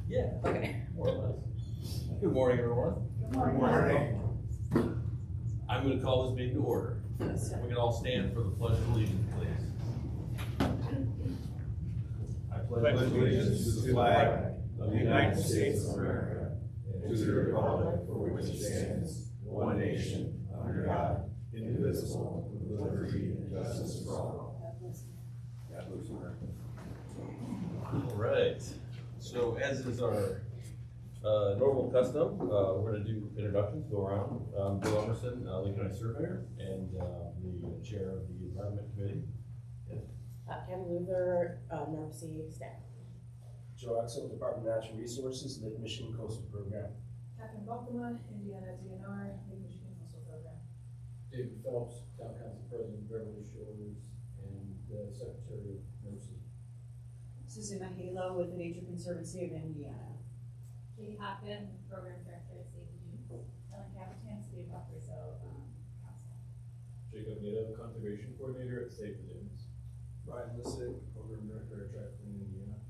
Yeah. Okay. More or less. Good morning, everyone. Good morning. I'm going to call this meeting to order. We can all stand for the Pledge of Allegiance, please. I pledge allegiance to the flag of the United States of America and to the republic for which it stands, one nation, under God, indivisible, with liberty and justice for all. All right. So as is our normal custom, we're going to do introductions, go around. Bill Emerson, Lincoln County Surveyor, and the Chair of the Environment Committee. Kevin Luther, NERC staff. Joe Axel, Department of Natural Resources, Lake Michigan Coastal Program. Catherine Balkema, Indiana DNR, Lake Michigan Coastal Program. David Phelps, Town Council President, Beverly Shores, and Secretary of NERC. Susan Mahalo with the Nature Conservancy of Indiana. Katie Hocken, Program Director at Save the Dunes. Ellen Capitan, City of Valparaiso Council. Jacob Nieto, Conservation Coordinator at Save the Dunes. Brian Lissick, Program Director at Track Clean Indiana.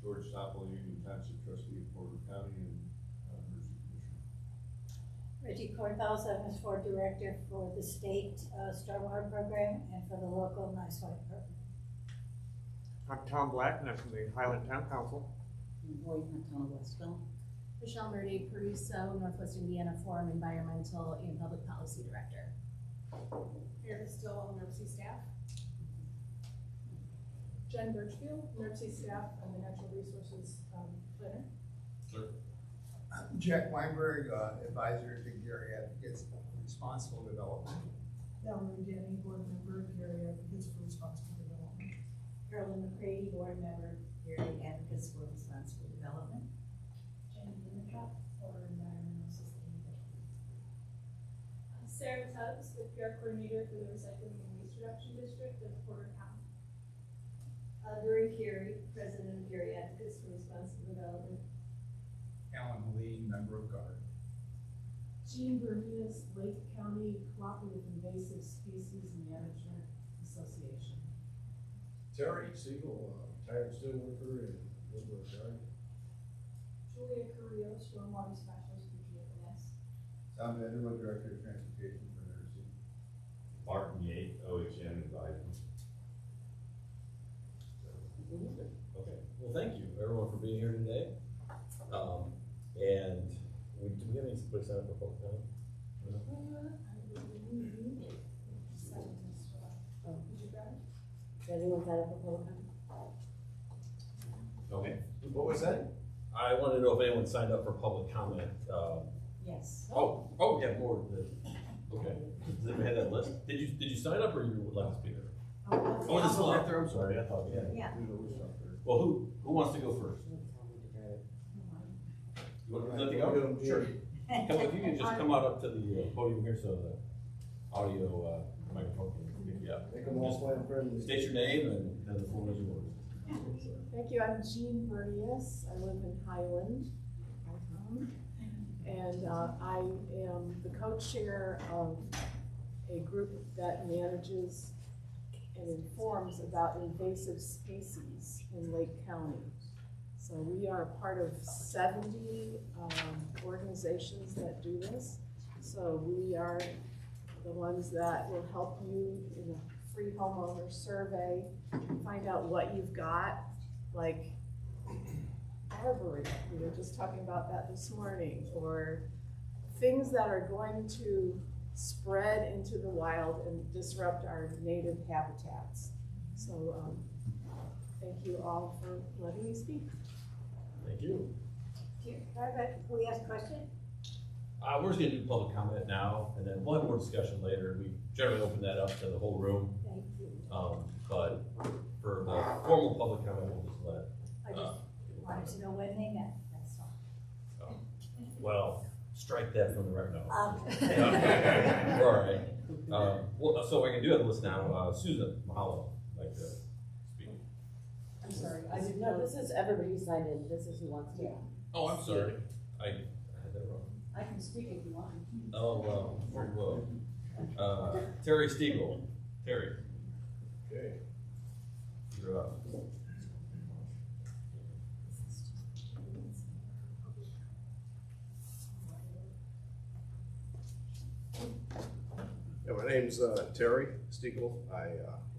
George Stoppel, Union Township Trustee of Porter County and Emergency Commission. Reggie Corthouse, I'm the Sport Director for the state stormwater program and for the local Nice White program. I'm Tom Black, and I'm from the Highland Town Council. Lloyd Montana Westville. Michelle Murdy, Paruso, Northwest Indiana Forum Environmental and Public Policy Director. Erica Still, NERC staff. Jen Birchfield, NERC staff and the Natural Resources Planner. Sir. Jack Weinberg, Advisor to Gary Advocates for Responsible Development. Valerie Denny, Board Member, Gary Advocates for Responsible Development. Carolyn McCready, Board Member, Gary Advocates for Responsible Development. Jenny Dimitrov for Environmental Sustainability. Sarah Tubbs, the PR Coordinator for the Recycling and Waste Reduction District of Porter County. Dory Carey, President of Gary Advocates for Responsible Development. Alan Helene, Member of GUARD. Jean Bernius, Lake County Cooperative Invasive Species Management Association. Terry Siegel, retired steelworker in Woodward Yard. Julia Carrillo, Stormwater Specialist for GFNS. Tom Vanderbilt, Director of Transportation for NERC. Martin Yates, OHM Advisor. Okay. Well, thank you, everyone, for being here today. And do we have any place sign up for public comment? I believe did you grab it? Does anyone sign up for public comment? Okay. What was that? I wanted to know if anyone signed up for public comment. Yes. Yeah, more. Okay. Does anybody have that list? Did you sign up or you would like to speak? Oh, is it still out there? I'm sorry, I thought, yeah. Yeah. Well, who wants to go first? You want to let me go? Sure. If you can just come out up to the podium here so the audio microphone can pick you up. Make them all slam friendly. State your name and then the floor is yours. Thank you. I'm Jean Bernius. I live in Highland. And I am the co-chair of a group that manages and informs about invasive species in Lake County. So we are part of 70 organizations that do this. So we are the ones that will help you in a free homeowner survey, find out what you've got, like arboretum, we were just talking about that this morning, or things that are going to spread into the wild and disrupt our native habitats. So thank you all for letting me speak. Thank you. Can we ask a question? We're just going to do public comment now, and then we'll have more discussion later. We generally open that up to the whole room. Thank you. But for the formal public comment, we'll just let. I just wanted to know when they met, that's all. Well, strike that from the record. No. Okay. All right. Well, so I can do have a list now. Susan Mahalo, like to speak. I'm sorry, I didn't No, know. this is everybody who signed in. This is who wants to. Yeah. Oh, I'm sorry. I had that wrong. I can speak if you want. Oh, well, very well. Terry Stiegel. Terry. Okay. You're up. name's Terry Stiegel. I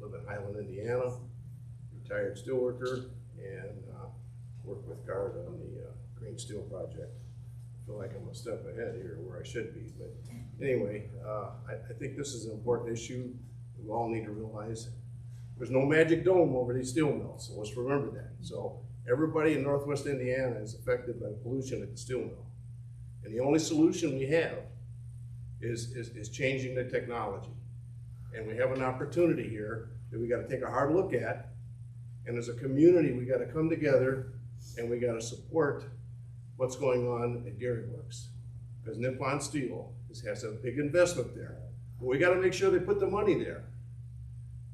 live in Highland, Indiana, retired steelworker, and work with GARD on the Green Steel Project. I feel like I'm a step ahead here where I should be, but anyway, I think this is an important issue. We all need to realize there's no magic dome over these steel mills, so let's remember that. So everybody in Northwest Indiana is affected by pollution at the steel mill. And the only solution we have is changing the technology. And we have an opportunity here that we gotta take a hard look at. And as a community, we gotta come together and we gotta support what's going on at Gary Works. Because Nippon Steel has a big investment there. But we gotta make sure they put the money there.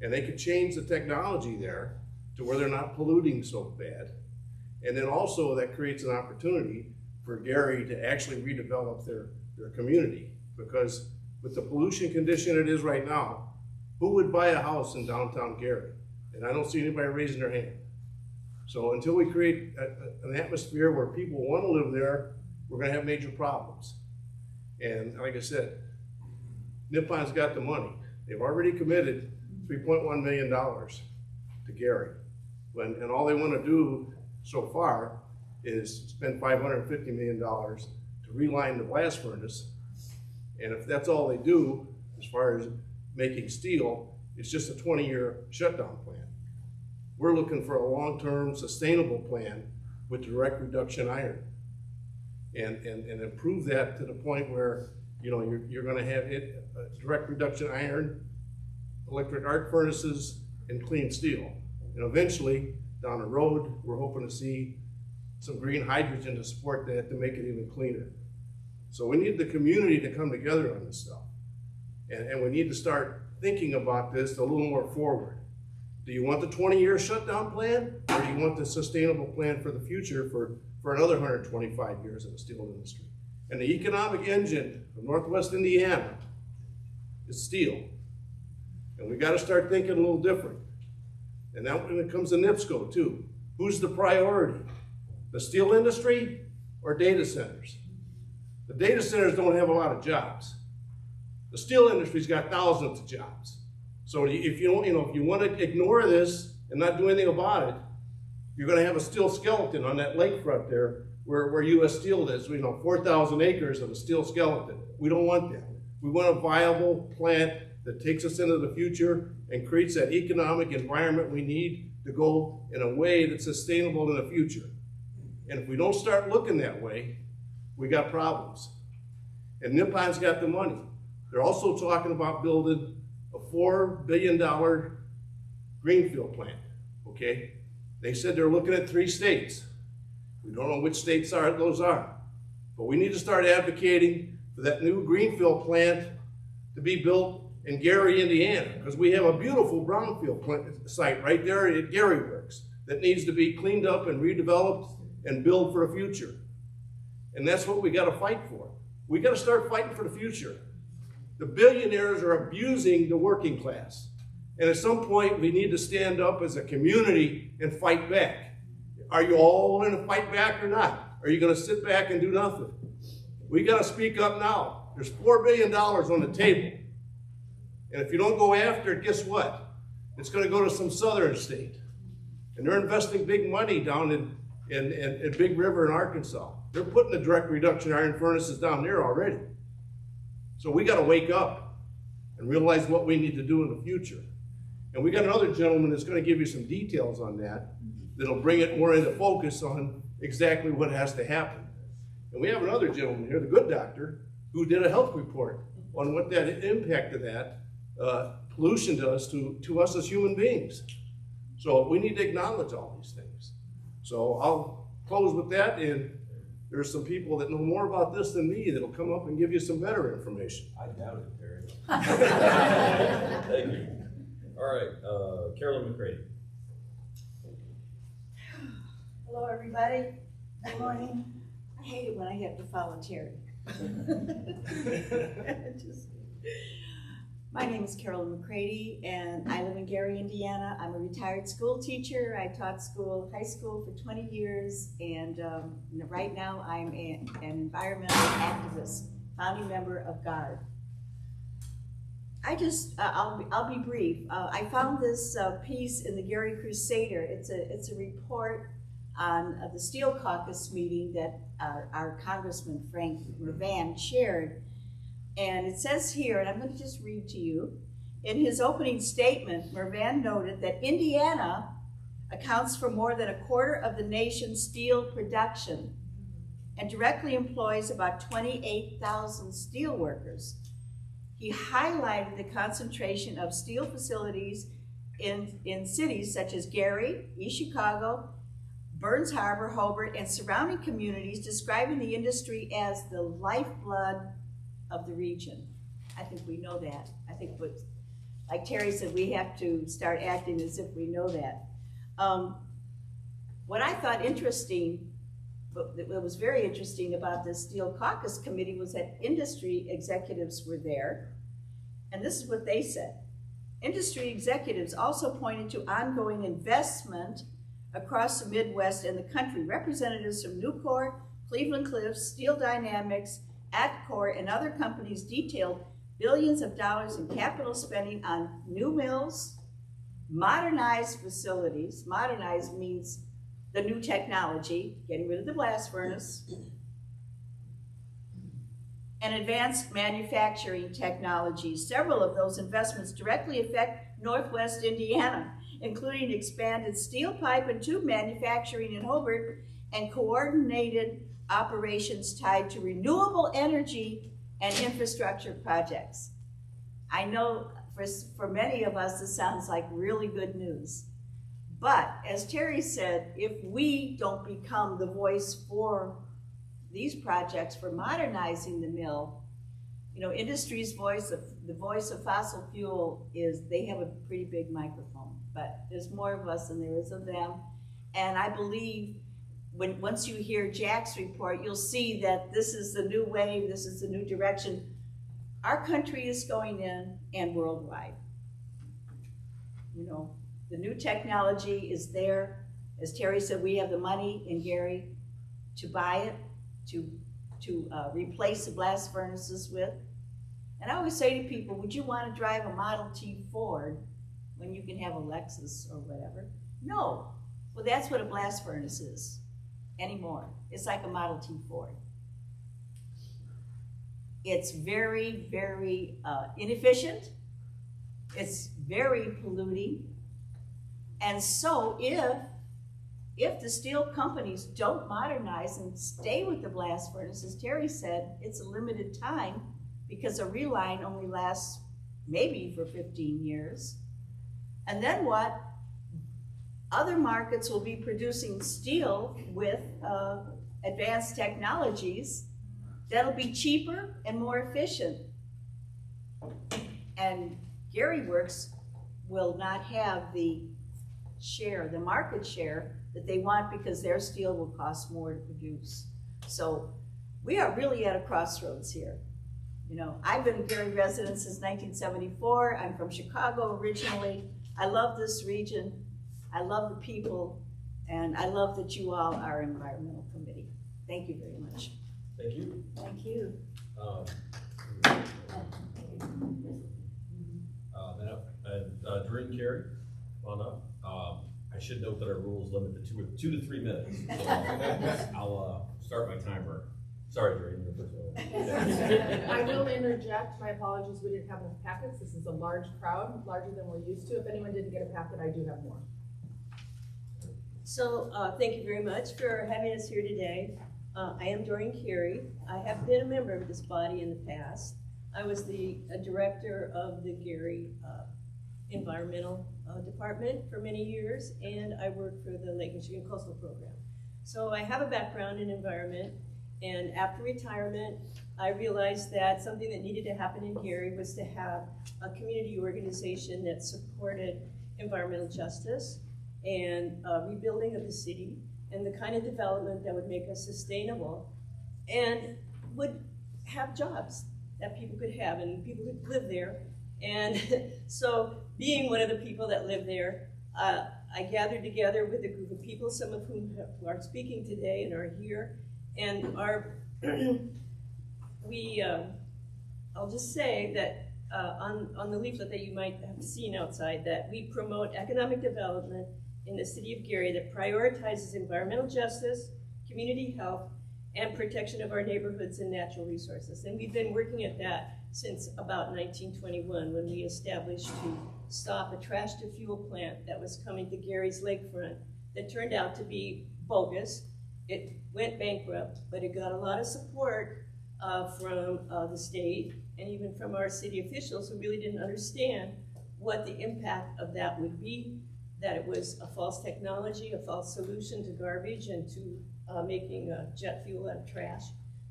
And they can change the technology there to where they're not polluting so bad. And then also that creates an opportunity for Gary to actually redevelop their community. Because with the pollution condition it is right now, who would buy a house in downtown Gary? And I don't see anybody raising their hand. So until we create an atmosphere where people want to live there, we're gonna have major problems. And like I said, Nippon's got the money. They've already committed $3.1 million to Gary. And all they want to do so far is spend $550 million to reline the blast furnace. And if that's all they do, as far as making steel, it's just a 20-year shutdown plan. We're looking for a long-term sustainable plan with direct reduction iron. And improve that to the point where, you know, you're gonna have direct reduction iron, electric arc furnaces, and clean steel. And eventually, down the road, we're hoping to see some green hydrogen to support that to make it even cleaner. So we need the community to come together on this stuff. And we need to start thinking about this a little more forward. Do you want the 20-year shutdown plan, or do you want the sustainable plan for the future for another 125 years in the steel industry? And the economic engine of Northwest Indiana is steel. And we gotta start thinking a little different. And that when it comes to NIPSCO too, who's the priority? The steel industry or data centers? The data centers don't have a lot of jobs. The steel industry's got thousands of jobs. So if you don't, if you want to ignore this and not do anything about it, you're going to have a steel skeleton on that lakefront there where U.S. Steel is. 4,000 acres of a steel skeleton. We don't want that. We want a viable plant that takes us into the future and creates that economic environment we need to go in a way that's sustainable in the future. And if we don't start looking that way, we got problems. And Nippon's got the money. They're also talking about building a $4 billion greenfield plant, okay? They said they're looking at 3 states. We don't know which states those are. But we need to start advocating for that new greenfield plant to be built in Gary, Indiana, because we have a beautiful brownfield plant site right there at Gary Works that needs to be cleaned up and redeveloped and built for the future. And that's what we gotta fight for. We gotta start fighting for the future. The billionaires are abusing the working class. And at some point, we need to stand up as a community and fight back. Are you all going to fight back or not? Are you going to sit back and do nothing? We got to speak up now. There's $4 billion on the table. And if you don't go after it, guess what? It's going to go to some southern state. And they're investing big money down in Big River in Arkansas. They're putting the direct reduction iron furnaces down there already. So we got to wake up and realize what we need to do in the future. And we got another gentleman that's going to give you some details on that, that'll bring it more into focus on exactly what has to happen. And we have another gentleman here, the good doctor, who did a health report on what that impact of that pollution does to us as human beings. So we need to acknowledge all these things. So I'll close with that, and there's some people that know more about this than me that'll come up and give you some better information. I doubt it, Terry. Thank you. All right, Carolyn McCready. Hello, everybody. Good morning. I hate it when I have to follow Terry. My name is Carolyn McCready, and I live in Gary, Indiana. I'm a retired school teacher. I taught high school for 20 years, and right now I'm an environmental activist, founding member of GARD. I'll be brief. I found this piece in the Gary Crusader. It's a report on the Steel Caucus meeting that our Congressman Frank Mervan chaired. And it says here, and I'm going to just read to you, in his opening statement, Mervan noted that Indiana accounts for more than a quarter of the nation's steel production and directly employs about 28,000 steel workers. He highlighted the concentration of steel facilities in cities such as Gary, East Chicago, Burns Harbor, Hobart, and surrounding communities, describing the industry as the lifeblood of the region. I think we know that. I think, like Terry said, we have to start acting as if we know that. What I thought interesting, what was very interesting about this Steel Caucus Committee was that industry executives were there, and this is what they said. Industry executives also pointed to ongoing investment across the Midwest and the country. Representatives from Nucor, Cleveland Cliffs, Steel Dynamics, Atcor, and other companies detailed billions of dollars in capital spending on new mills, modernized facilities. Modernized means the new technology, getting rid of the blast furnace, and advanced manufacturing technologies. Several of those investments directly affect Northwest Indiana, including expanded steel pipe and tube manufacturing in Hobart and coordinated operations tied to renewable energy and infrastructure projects. I know for many of us this sounds like really good news. But as Terry said, if we don't become the voice for these projects, for modernizing the mill, you know, industry's voice, the voice of fossil fuel is, they have a pretty big microphone, but there's more of us than there is of them. And I believe once you hear Jack's report, you'll see that this is the new wave, this is the new direction our country is going in, and worldwide. You know, the new technology is there. As Terry said, we have the money in Gary to buy it, to replace the blast furnaces with. And I always say to people, would you want to drive a Model T Ford when you can have a Lexus or whatever? No. Well, that's what a blast furnace is anymore. It's like a Model T Ford. It's very, very inefficient. It's very polluting. And so if the steel companies don't modernize and stay with the blast furnace, as Terry said, it's a limited time because a reline only lasts maybe for 15 years. And then what? Other markets will be producing steel with advanced technologies that'll be cheaper and more efficient. And Gary Works will not have the share, the market share that they want because their steel will cost more to produce. So we are really at a crossroads here. You know, I've been a Gary resident since 1974. I'm from Chicago originally. I love this region. I love the people, and I love that you all are environmental committee. Thank you very much. Thank you. Thank you. Doreen Carey, come on up. I should note that our rules limit to 2 to 3 minutes. So I'll start my timer. Sorry, Doreen, you're first one. I will interject. My apologies, we didn't have enough packets. This is a large crowd, larger than we're used to. If anyone didn't get a packet, I do have more. So thank you very much for having us here today. I am Doreen Carey. I have been a member of this body in the past. I was the director of the Gary Environmental Department for many years, and I worked for the Lake Michigan Coastal Program. So I have a background in environment, and after retirement, I realized that something that needed to happen in Gary was to have a community organization that supported environmental justice and rebuilding of the city, and the kind of development that would make us sustainable and would have jobs that people could have and people could live there. And so being one of the people that live there, I gathered together with a group of people, some of whom are speaking today and are here, and I'll just say that on the leaflet that you might have seen outside, that we promote economic development in the city of Gary that prioritizes environmental justice, community health, and protection of our neighborhoods and natural resources. And we've been working at that since about 1921, when we established to stop a trash to fuel plant that was coming to Gary's lakefront that turned out to be bogus. It went bankrupt, but it got a lot of support from the state and even from our city officials who really didn't understand what the impact of that would be, that it was a false technology, a false solution to garbage and to making jet fuel out of trash.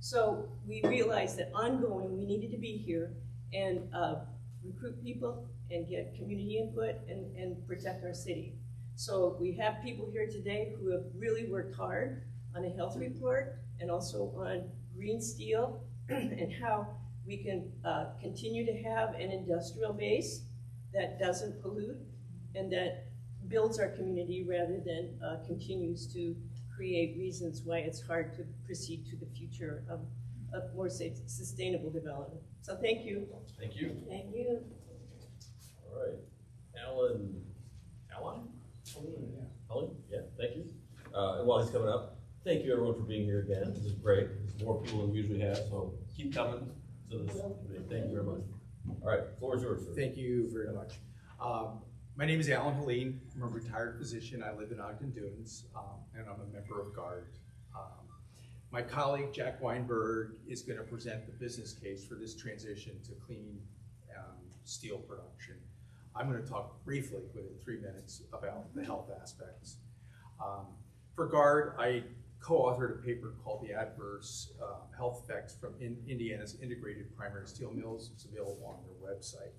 So we realized that ongoing, we needed to be here and recruit people and get community input and protect our city. So we have people here today who have really worked hard on a health report and also on green steel and how we can continue to have an industrial base that doesn't pollute and that builds our community rather than continues to create reasons why it's hard to proceed to the future of more sustainable development. So thank you. Thank you. Thank you. All right. Alan? Helen? Yeah, thank you. And while he's coming up, thank you everyone for being here again. This is great. There's more people than we usually have, so keep coming to this. Thank you very much. All right, floor is yours, sir. Thank you very much. My name is Alan Helene. I'm a retired physician. I live in Ogden Dunes, and I'm a member of GARD. My colleague, Jack Weinberg, is going to present the business case for this transition to clean steel production. I'm going to talk briefly, within 3 minutes, about the health aspects. For GARD, I co-authored a paper called The Adverse Health Effects from Indiana's Integrated Primary Steel Mills. It's available on their website.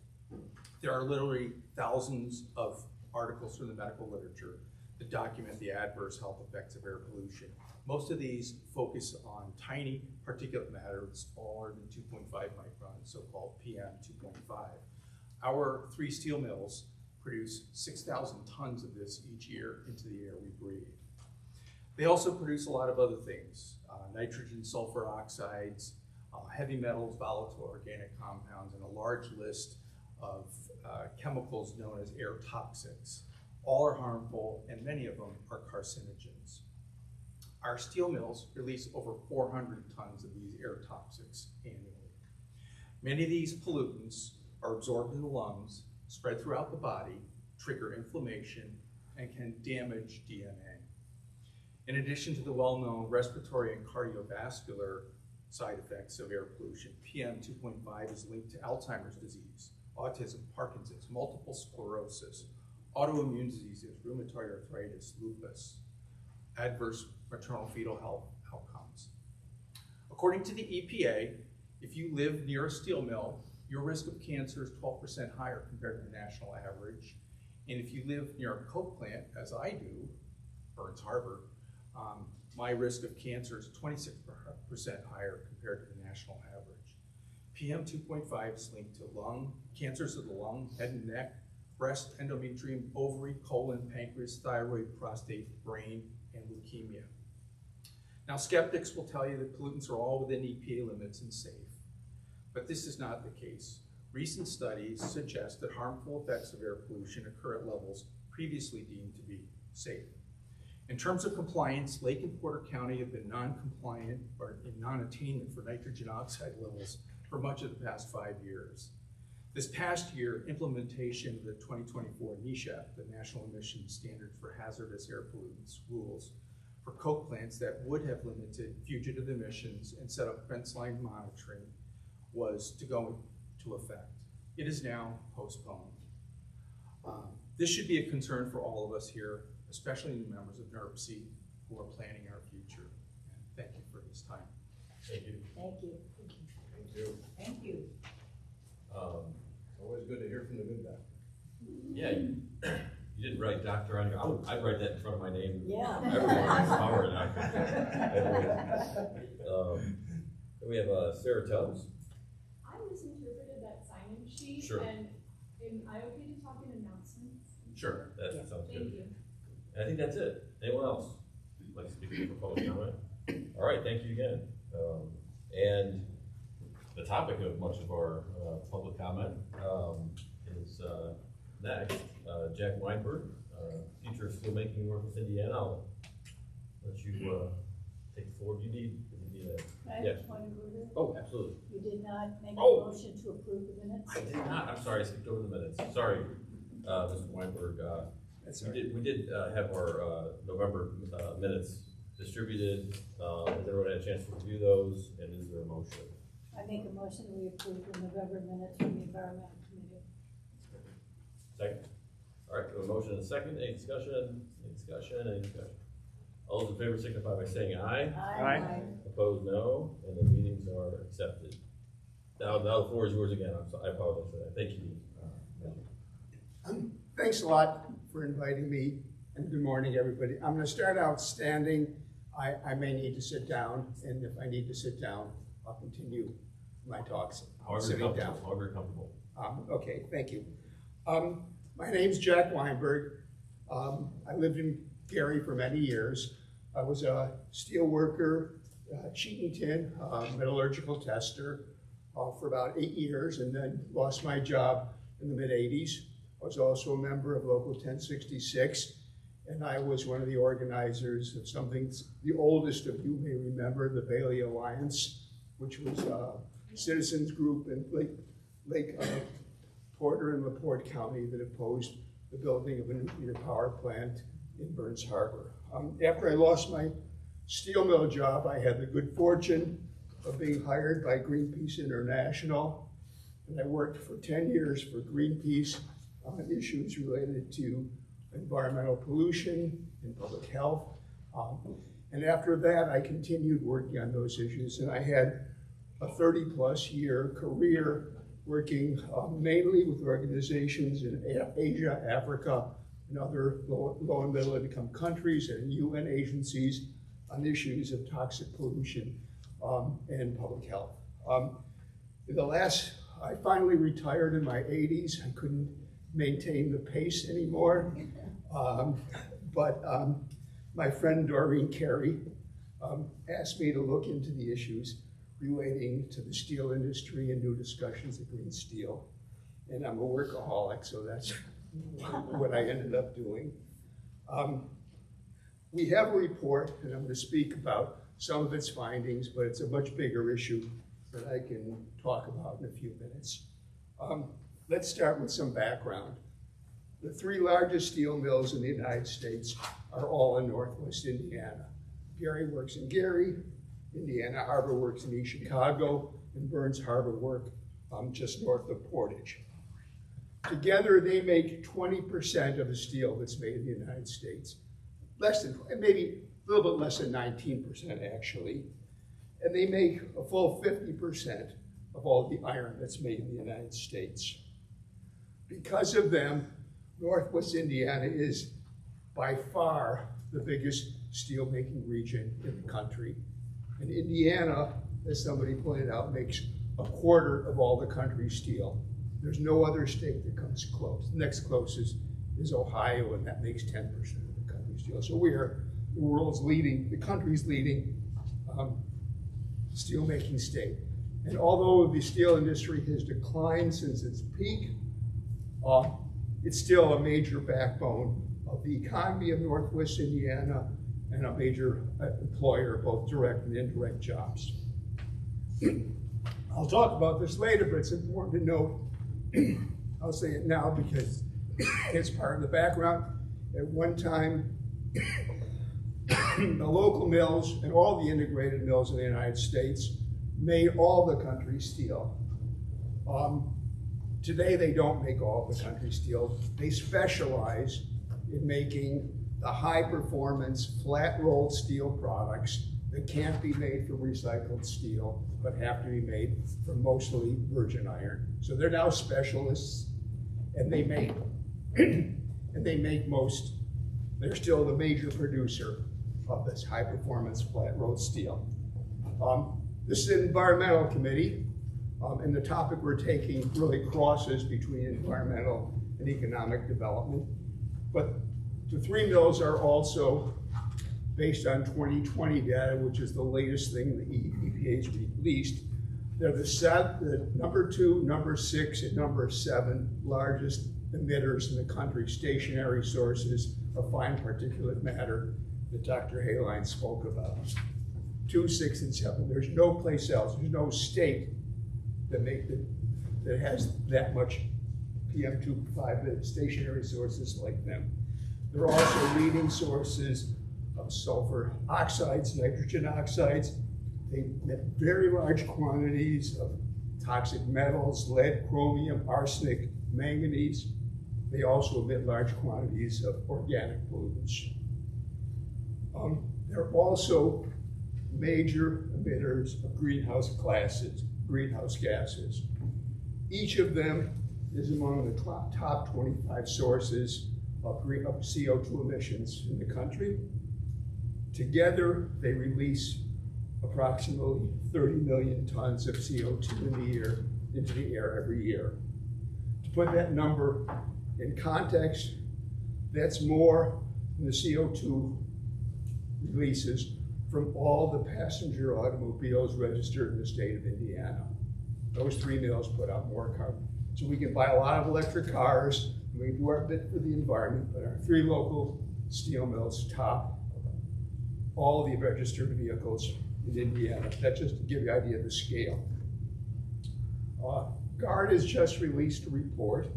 There are literally thousands of articles from the medical literature that document the adverse health effects of air pollution. Most of these focus on tiny particulate matter, smaller than 2.5 microns, so-called PM 2.5. Our 3 steel mills produce 6,000 tons of this each year into the air we breathe. They also produce a lot of other things, nitrogen, sulfur oxides, heavy metals, volatile organic compounds, and a large list of chemicals known as air toxics. All are harmful, and many of them are carcinogens. Our steel mills release over 400 tons of these air toxics annually. Many of these pollutants are absorbed in the lungs, spread throughout the body, trigger inflammation, and can damage DNA. In addition to the well-known respiratory and cardiovascular side effects of air pollution, PM 2.5 is linked to Alzheimer's disease, autism, Parkinson's, multiple sclerosis, autoimmune diseases, rheumatoid arthritis, lupus, adverse maternal fetal health outcomes. According to the EPA, if you live near a steel mill, your risk of cancer is 12% higher compared to the national average. And if you live near a coke plant, as I do, Burns Harbor, my risk of cancer is 26% higher compared to the national average. PM 2.5 is linked to cancers of the lung, head and neck, breast, endometrium, ovary, colon, pancreas, thyroid, prostate, brain, and leukemia. Now, skeptics will tell you that pollutants are all within EPA limits and safe, but this is not the case. Recent studies suggest that harmful effects of air pollution occur at levels previously deemed to be safe. In terms of compliance, Lake and Porter County have been non-compliant or in non-attainment for nitrogen oxide levels for much of the past 5 years. This past year, implementation of the 2024 NESHAP, the National Emissions Standards for Hazardous Air Pollutants rules, for coke plants that would have limited fugitive emissions and set up fence line monitoring was to go into effect. It is now postponed. This should be a concern for all of us here, especially the members of NERC who are planning our future. And thank you for this time. Thank you. Thank you. Thank you. Thank you. Always good to hear from the good doctor. Yeah, you didn't write doctor on your, I'd write that in front of my name. Yeah. Everywhere, power doctor. We have Sarah Tubbs. I misinterpreted that sign-in sheet. Sure. And am I okay to talk in announcements? Sure. That sounds good. Thank you. I think that's it. Anyone else like to speak for public comment? All right, thank you again. And the topic of much of our public comment is next. Jack Weinberg, teacher of steelmaking, Northwest Indiana. I'll let you take the floor. Do you need a yes. Point of order? Oh, absolutely. You did not make a Oh. motion to approve the minutes? I did not. I'm sorry, I skipped over the minutes. Sorry, Mr. Weinberg. We did have our November minutes distributed. Has everyone had a chance to review those? And is there a motion? I make a motion that we approve the November minutes from the Environmental Committee. Second. All right, we have a motion and a second. Any discussion? Any discussion? Any discussion? All those in favor signify by saying aye. Aye. Opposed, no. And the meetings are accepted. Now the floor is yours again. I apologize for that. Thank you. Thanks a lot for inviting me, and good morning, everybody. I'm going to start out standing. I may need to sit down, and if I need to sit down, I'll continue my talks sitting down. However comfortable. Okay, thank you. My name's Jack Weinberg. I lived in Gary for many years. I was a steel worker, sheet and tin, metallurgical tester for about 8 years, and then lost my job in the mid-'80s. I was also a member of Local 1066, and I was one of the organizers of something the oldest of you may remember, the Bailey Alliance, which was a citizens group in Lake Porter and LaPorte County that opposed the building of a nuclear power plant in Burns Harbor. After I lost my steel mill job, I had the good fortune of being hired by Greenpeace International, and I worked for 10 years for Greenpeace on issues related to environmental pollution and public health. And after that, I continued working on those issues, and I had a 30-plus year career working mainly with organizations in Asia, Africa, and other low and middle income countries and UN agencies on issues of toxic pollution and public health. I finally retired in my 80s. I couldn't maintain the pace anymore. But my friend Doreen Carey asked me to look into the issues relating to the steel industry and new discussions of green steel. And I'm a workaholic, so that's what I ended up doing. We have a report, and I'm going to speak about some of its findings, but it's a much bigger issue that I can talk about in a few minutes. Let's start with some background. The 3 largest steel mills in the United States are all in Northwest Indiana. Gary works in Gary, Indiana Harbor works in East Chicago, and Burns Harbor work just north of Portage. Together, they make 20% of the steel that's made in the United States. Maybe a little bit less than 19% actually. And they make a full 50% of all the iron that's made in the United States. Because of them, Northwest Indiana is by far the biggest steelmaking region in the country. And Indiana, as somebody pointed out, makes a quarter of all the country's steel. There's no other state that comes close. The next closest is Ohio, and that makes 10% of the country's steel. So we are the country's leading steelmaking state. And although the steel industry has declined since its peak, it's still a major backbone of the economy of Northwest Indiana and a major employer of both direct and indirect jobs. I'll talk about this later, but it's important to note, I'll say it now because it's part of the background. At one time, the local mills and all the integrated mills in the United States made all the country's steel. Today, they don't make all the country's steel. They specialize in making the high-performance, flat-rolled steel products that can't be made from recycled steel, but have to be made from mostly virgin iron. So they're now specialists, and they make they're still the major producer of this high-performance, flat-rolled steel. This is an environmental committee, and the topic we're taking really crosses between environmental and economic development. But the 3 mills are also based on 2020 data, which is the latest thing the EPA's released. They're the number 2, number 6, and number 7 largest emitters in the country, stationary sources of fine particulate matter that Dr. Haline spoke about. 2, 6, and 7. There's no place else. There's no state that has that much PM2.5 stationary sources like them. They're also leading sources of sulfur oxides, nitrogen oxides. They emit very large quantities of toxic metals, lead, chromium, arsenic, manganese. They also emit large quantities of organic pollutants. They're also major emitters of greenhouse gases. Each of them is among the top 25 sources of CO2 emissions in the country. Together, they release approximately 30 million tons of CO2 into the air every year. To put that number in context, that's more than the CO2 releases from all the passenger automobiles registered in the state of Indiana. Those 3 mills put out more carbon. So we can buy a lot of electric cars, and we can do our bit for the environment, but our 3 local steel mills top all the registered vehicles in Indiana. That's just to give you an idea of the scale. GARD has just released a report.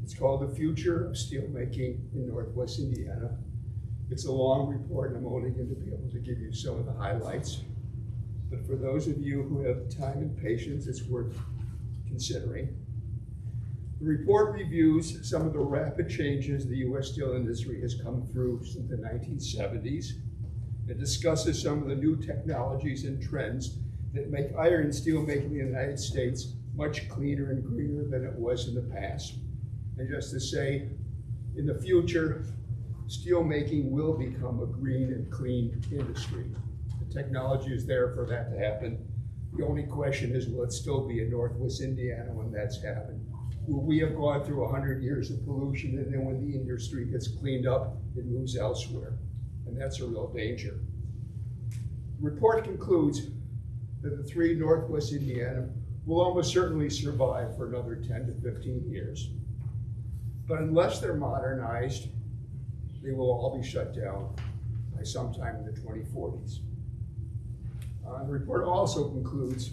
It's called The Future of Steelmaking in Northwest Indiana. It's a long report, and I'm only going to be able to give you some of the highlights. But for those of you who have time and patience, it's worth considering. The report reviews some of the rapid changes the U.S. steel industry has come through since the 1970s. It discusses some of the new technologies and trends that make iron and steel making in the United States much cleaner and greener than it was in the past. And just to say, in the future, steel making will become a green and clean industry. The technology is there for that to happen. The only question is, will it still be in Northwest Indiana when that's happened? Will we have gone through 100 years of pollution, and then when the industry gets cleaned up, it moves elsewhere? And that's a real danger. The report concludes that the 3 Northwest Indiana will almost certainly survive for another 10 to 15 years. But unless they're modernized, they will all be shut down by sometime in the 2040s. The report also concludes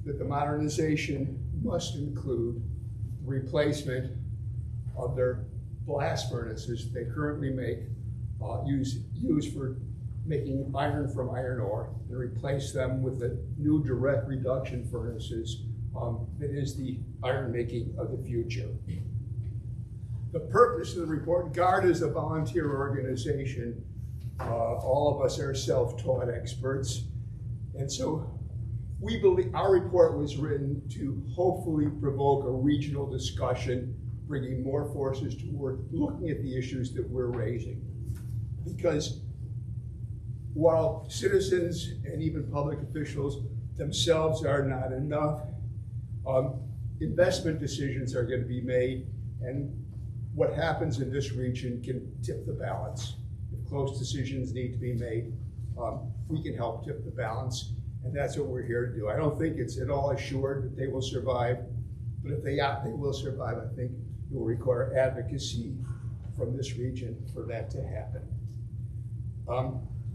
that the modernization must include the replacement of their blast furnaces they currently make, use for making iron from iron ore, and replace them with the new direct reduction furnaces that is the iron making of the future. The purpose of the report, GARD is a volunteer organization. All of us are self-taught experts. And so we believe our report was written to hopefully provoke a regional discussion, bringing more forces to work, looking at the issues that we're raising. Because while citizens and even public officials themselves are not enough, investment decisions are going to be made, and what happens in this region can tip the balance. If close decisions need to be made, we can help tip the balance, and that's what we're here to do. I don't think it's at all assured that they will survive, but if they will survive, I think it will require advocacy from this region for that to happen.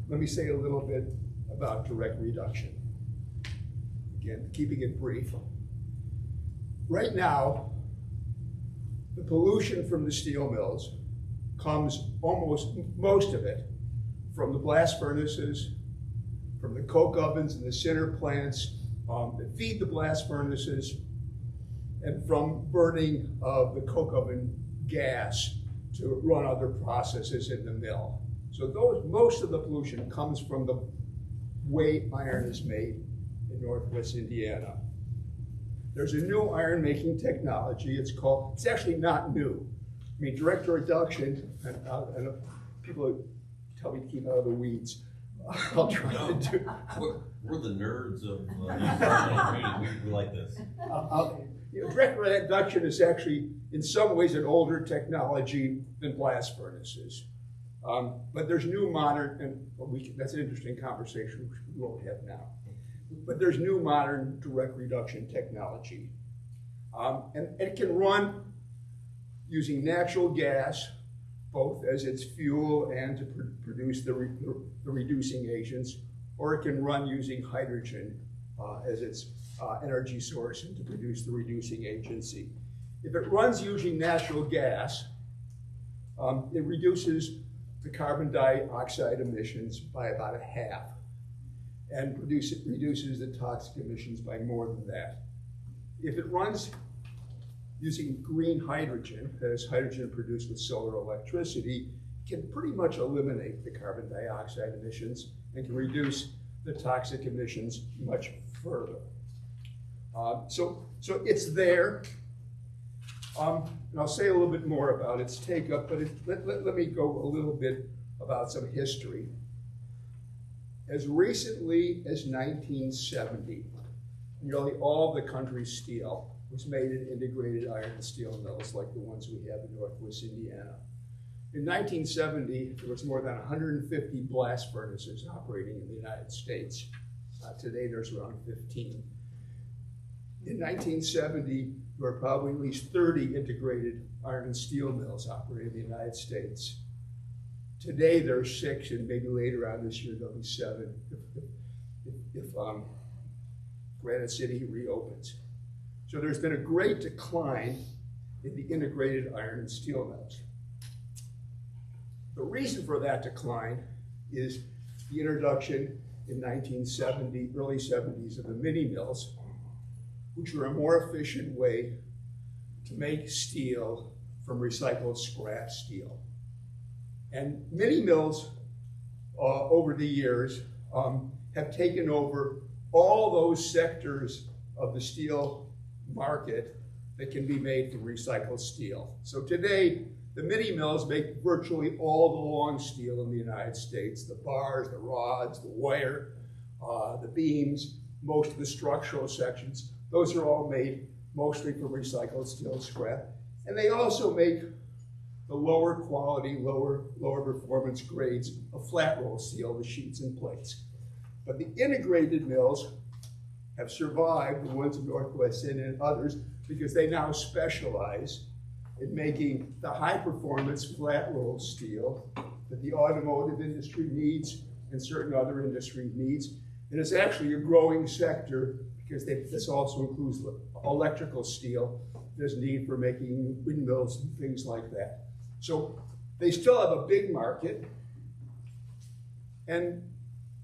Let me say a little bit about direct reduction. Again, keeping it brief. Right now, the pollution from the steel mills comes most of it from the blast furnaces, from the coke ovens and the sinter plants that feed the blast furnaces, and from burning of the coke oven gas to run other processes in the mill. So most of the pollution comes from the way iron is made in Northwest Indiana. There's a new iron making technology. It's actually not new. I mean, direct reduction, and people tell me to keep out of the weeds. I'll try to do. We're the nerds of the environmental community. We like this. Direct reduction is actually, in some ways, an older technology than blast furnaces. But there's new modern, and that's an interesting conversation which we won't have now. but there's new modern direct reduction technology. And it can run using natural gas, both as its fuel and to produce the reducing agents, or it can run using hydrogen as its energy source and to produce the reducing agency. If it runs using natural gas, it reduces the carbon dioxide emissions by about a half and reduces the toxic emissions by more than that. If it runs using green hydrogen, that is hydrogen produced with solar electricity, can pretty much eliminate the carbon dioxide emissions and can reduce the toxic emissions much further. So it's there. And I'll say a little bit more about its take-up, but let me go a little bit about some history. As recently as 1970, nearly all the country's steel was made in integrated iron and steel mills like the ones we have in Northwest Indiana. In 1970, there was more than 150 blast furnaces operating in the United States. Today, there's around 15. In 1970, there were probably at least 30 integrated iron and steel mills operating in the United States. Today, there are 6, and maybe later on this year, there'll be 7 if Granite City reopens. So there's been a great decline in the integrated iron and steel mills. The reason for that decline is the introduction in 1970, early 70s of the mini mills, which were a more efficient way to make steel from recycled scrap steel. And mini mills over the years have taken over all those sectors of the steel market that can be made from recycled steel. So today, the mini mills make virtually all the long steel in the United States, the bars, the rods, the wire, the beams, most of the structural sections. Those are all made mostly from recycled steel scrap. And they also make the lower quality, lower performance grades of flat roll steel, the sheets and plates. But the integrated mills have survived, the ones in Northwest Indiana and others, because they now specialize in making the high performance flat roll steel that the automotive industry needs and certain other industry needs. And it's actually a growing sector because this also includes electrical steel. There's need for making windmills and things like that. So they still have a big market. And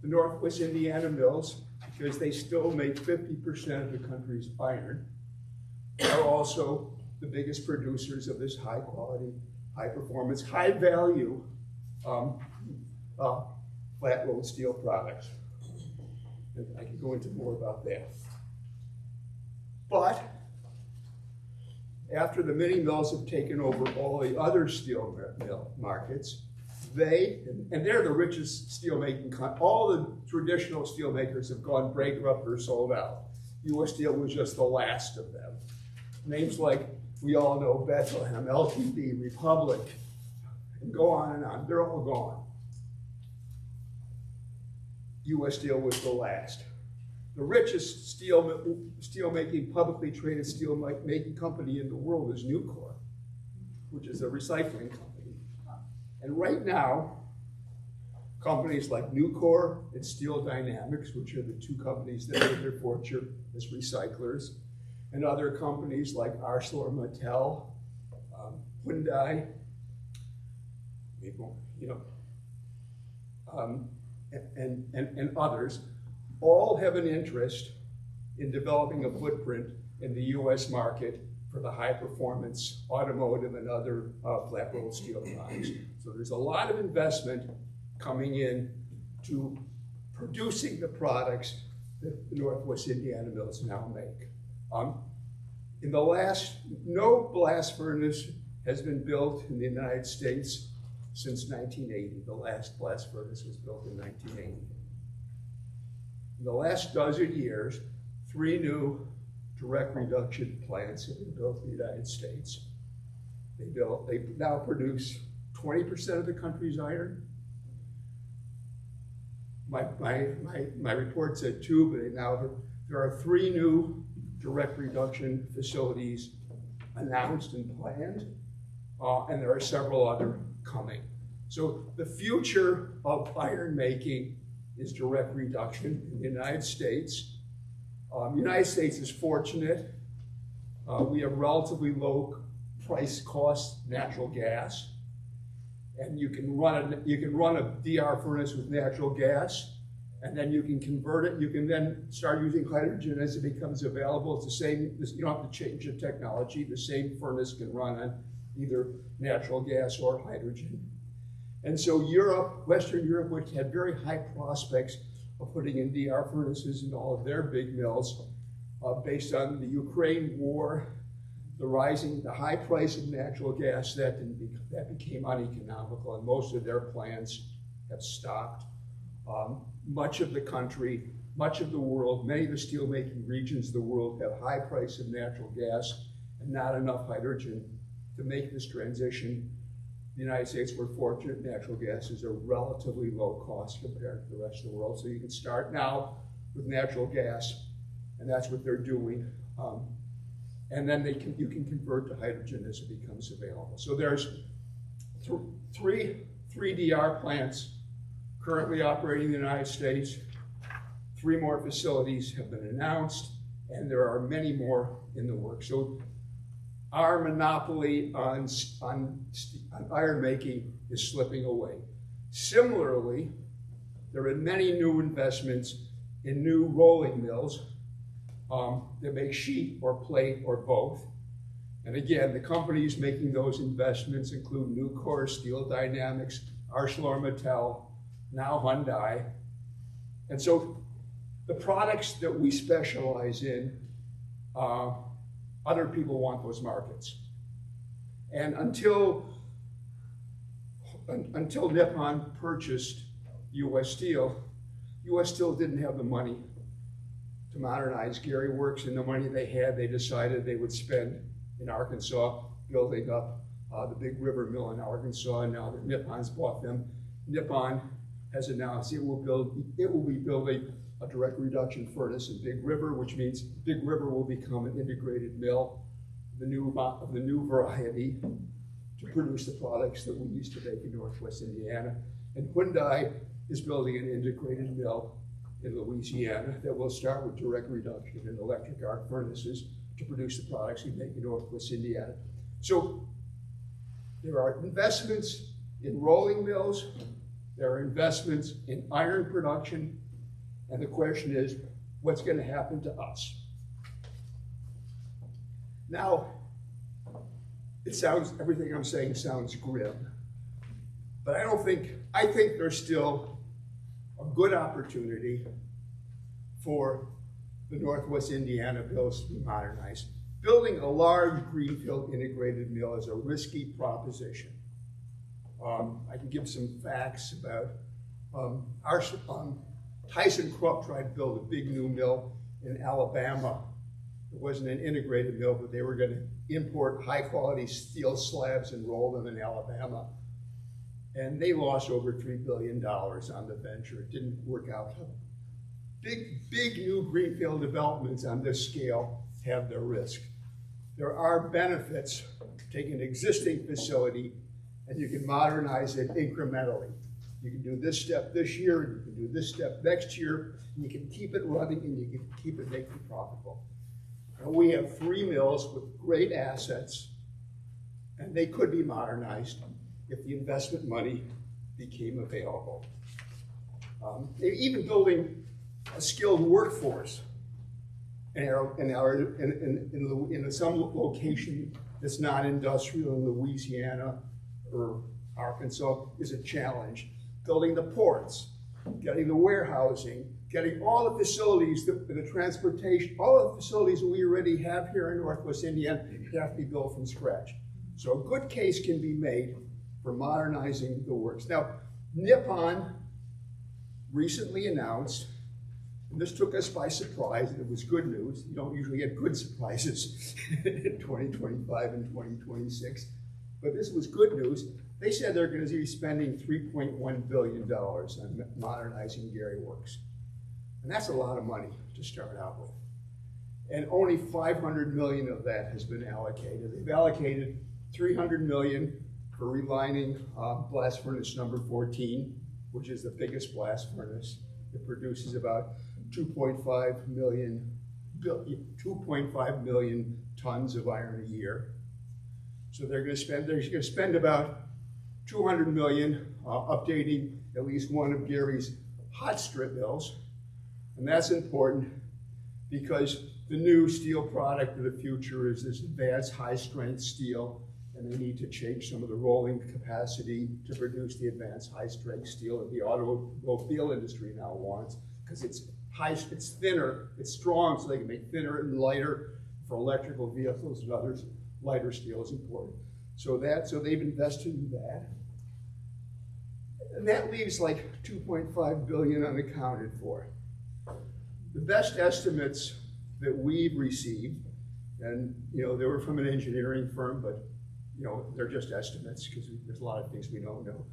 the Northwest Indiana mills, because they still make 50% of the country's iron, are also the biggest producers of this high quality, high performance, high value flat rolled steel products. And I can go into more about that. But after the mini mills have taken over all the other steel mill markets, and they're the richest steel making, all the traditional steel makers have gone bankrupt or sold out. U.S. Steel was just the last of them. Names like, we all know, Bethlehem, LTD, Republic, and go on and on, they're all gone. U.S. Steel was the last. The richest steel making, publicly traded steel making company in the world is Nucor, which is a recycling company. And right now, companies like Nucor and Steel Dynamics, which are the two companies that made their fortune as recyclers, and other companies like ArcelorMittal, Hyundai, and others, all have an interest in developing a footprint in the U.S. market for the high performance automotive and other flat rolled steel products. So there's a lot of investment coming in to producing the products that the Northwest Indiana mills now make. In the last, no blast furnace has been built in the United States since 1980. The last blast furnace was built in 1980. In the last dozen years, 3 new direct reduction plants have been built in the United States. They now produce 20% of the country's iron, my report said 2, but now there are 3 new direct reduction facilities announced and planned, and there are several other coming. So the future of iron making is direct reduction in the United States. The United States is fortunate. We have relatively low price cost natural gas, and you can run a DR furnace with natural gas, and then you can convert it. You can then start using hydrogen as it becomes available. It's the same. You don't have to change the technology. The same furnace can run on either natural gas or hydrogen. And so Europe, Western Europe, which had very high prospects of putting in DR furnaces in all of their big mills, based on the Ukraine war, the high price of natural gas, that became uneconomical, and most of their plants have stopped. Much of the country, much of the world, many of the steelmaking regions of the world have high price of natural gas and not enough hydrogen to make this transition. The United States, we're fortunate, natural gas is a relatively low cost compared to the rest of the world. So you can start now with natural gas, and that's what they're doing. And then you can convert to hydrogen as it becomes available. So there's three DR plants currently operating in the United States. 3 more facilities have been announced, and there are many more in the works. So our monopoly on iron making is slipping away. Similarly, there are many new investments in new rolling mills that make sheet or plate or both. And again, the companies making those investments include Nucor, Steel Dynamics, ArcelorMittal, now Hyundai. And so the products that we specialize in, other people want those markets. And until Nippon purchased U.S. Steel didn't have the money to modernize Gary Works, and the money they had, they decided they would spend in Arkansas building up the Big River Mill in Arkansas, and now that Nippon's bought them, Nippon has announced it will be building a direct reduction furnace in Big River, which means Big River will become an integrated mill, the new variety to produce the products that we used to make in Northwest Indiana. And Hyundai is building an integrated mill in Louisiana that will start with direct reduction in electric arc furnaces to produce the products we make in Northwest Indiana. So there are investments in rolling mills, there are investments in iron production, and the question is, what's going to happen to us? Now, everything I'm saying sounds grim, but I think there's still a good opportunity for the Northwest Indiana mills to be modernized. Building a large greenfield integrated mill is a risky proposition. I can give some facts about ThyssenKrupp tried to build a big new mill in Alabama. It wasn't an integrated mill, but they were going to import high quality steel slabs and roll them in Alabama. And they lost over $3 billion on the venture. It didn't work out. Big new greenfield developments on this scale have their risk. There are benefits to taking an existing facility and you can modernize it incrementally. You can do this step this year, you can do this step next year, and you can keep it running and you can keep it making profitable. And we have 3 mills with great assets, and they could be modernized if the investment money became available. Even building a skilled workforce in some location that's not industrial in Louisiana or Arkansas is a challenge. Building the ports, getting the warehousing, getting all the facilities, the transportation, all the facilities that we already have here in Northwest Indiana have to be built from scratch. So a good case can be made for modernizing the works. Now, Nippon recently announced, and this took us by surprise, and it was good news. You don't usually get good surprises in 2025 and 2026, but this was good news. They said they're going to be spending $3.1 billion on modernizing Gary Works. And that's a lot of money to start out with. And only $500 million of that has been allocated. They've allocated $300 million for relining blast furnace number 14, which is the biggest blast furnace. It produces about 2.5 million tons of iron a year. So they're going to spend about $200 million updating at least one of Gary's hot strip mills. And that's important because the new steel product of the future is this advanced high-strength steel, and they need to change some of the rolling capacity to produce the advanced high-strength steel that the automobile industry now wants, because it's thinner, it's strong, so they can make thinner and lighter for electrical vehicles and others. Lighter steel is important. So they've invested in that. And that leaves like $2.5 billion unaccounted for. The best estimates that we've received, and they were from an engineering firm, but they're just estimates because there's a lot of things we don't know,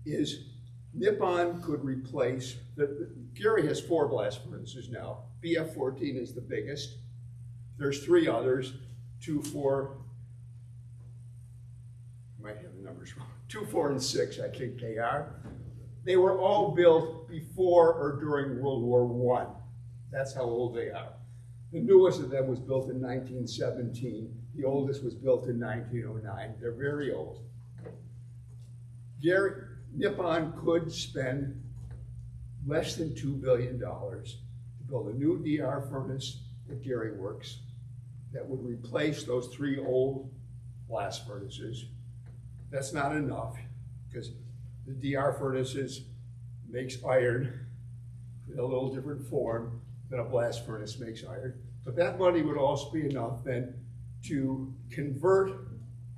is Nippon could replace, Gary has 4 blast furnaces now. BF14 is the biggest. There's 3 others, 2, 4, I might have the numbers wrong, 2, 4, and 6, I think they are. They were all built before or during World War I. That's how old they are. The newest of them was built in 1917. The oldest was built in 1909. They're very old. Nippon could spend less than $2 billion to build a new DR furnace at Gary Works that would replace those 3 old blast furnaces. That's not enough because the DR furnaces makes iron in a little different form than a blast furnace makes iron. But that money would also be enough then to convert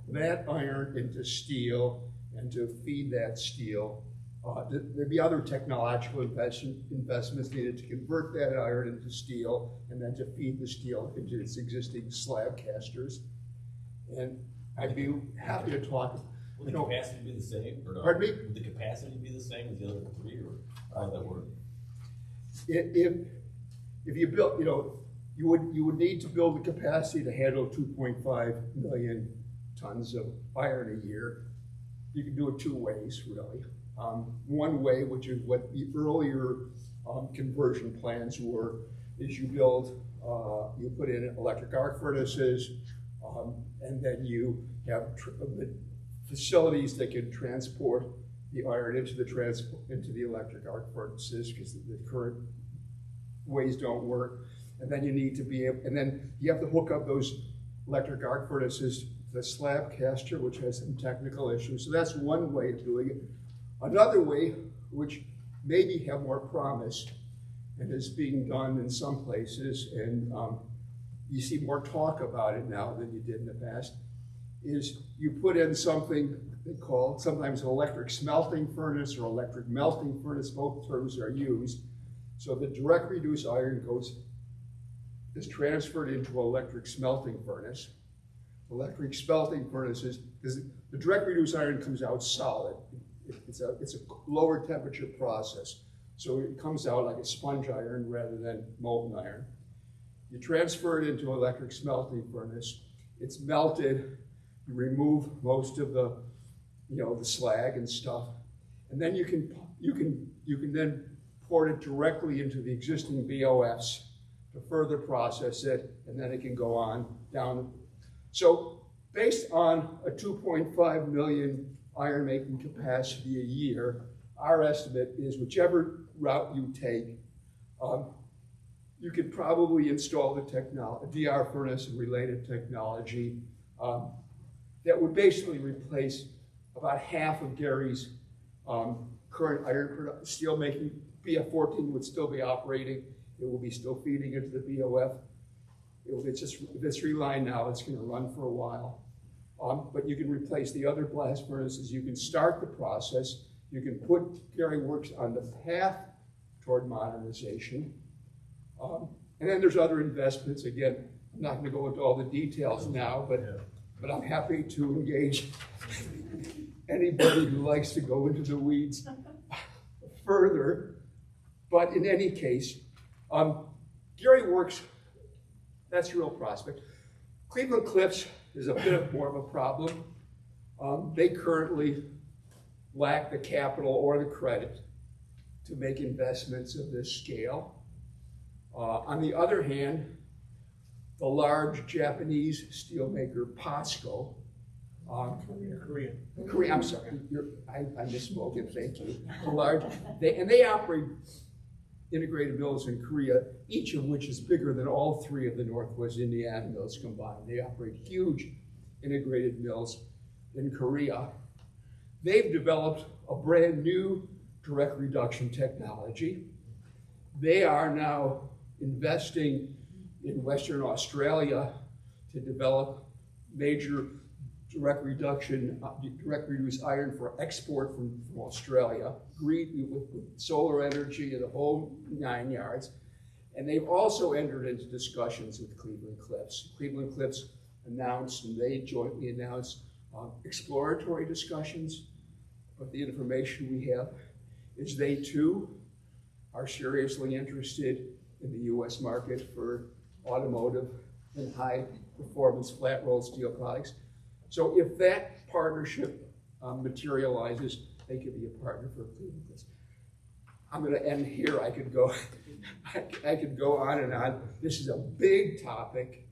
that iron into steel and to feed that steel. There'd be other technological investments needed to convert that iron into steel and then to feed the steel into its existing slab casters. And I'd be happy to talk. Would the capacity be the same? Or no? Pardon me? Would the capacity be the same as the other 3, or how would that work? If you built, you would need to build the capacity to handle 2.5 million tons of iron a year. You can do it 2 ways, really. One way, which is what the earlier conversion plans were, is you put in electric arc furnaces, and then you have facilities that can transport the iron into the electric arc furnaces because the current ways don't work. And then you have to hook up those electric arc furnaces to the slab caster, which has some technical issues. So that's one way of doing it. Another way, which maybe have more promise and is being done in some places, and you see more talk about it now than you did in the past, is you put in something they call sometimes an electric smelting furnace or electric melting furnace. Both terms are used. So the direct reduced iron is transferred into an electric smelting furnace. Electric smelting furnaces, because the direct reduced iron comes out solid. It's a lower temperature process. So it comes out like a sponge iron rather than molten iron. You transfer it into an electric smelting furnace. It's melted. You remove most of the slag and stuff, and then you can then pour it directly into the existing BOFs to further process it, and then it can go on down. So based on a 2.5 million iron making capacity a year, our estimate is whichever route you take, you could probably install the DR furnace and related technology that would basically replace about half of Gary's current iron steel making. BF14 would still be operating. It will be still feeding into the BOF. If it's relined now, it's going to run for a while. But you can replace the other blast furnaces. You can start the process. You can put Gary Works on the path toward modernization. And then there's other investments. Again, I'm not going to go into all the details now, but I'm happy to engage anybody who likes to go into the weeds further. But in any case, Gary Works, that's a real prospect. Cleveland Cliffs is a bit more of a problem. They currently lack the capital or the credit to make investments of this scale. On the other hand, the large Japanese steelmaker POSCO, Korea, I'm sorry, I misspoke it, thank you. The large, they operate integrated mills in Korea, each of which is bigger than all three of the Northwest Indiana mills combined. They operate huge integrated mills in Korea. They've developed a brand new direct reduction technology. They are now investing in Western Australia to develop major direct reduced iron for export from Australia, with solar energy and the whole 9 yards. And they've also entered into discussions with Cleveland Cliffs. Cleveland Cliffs announced, and they jointly announced, exploratory discussions, but the information we have is they too are seriously interested in the US market for automotive and high performance flat rolled steel products. So if that partnership materializes, they could be a partner for Cleveland Cliffs. I'm going to end here. I could go on and on. This is a big topic.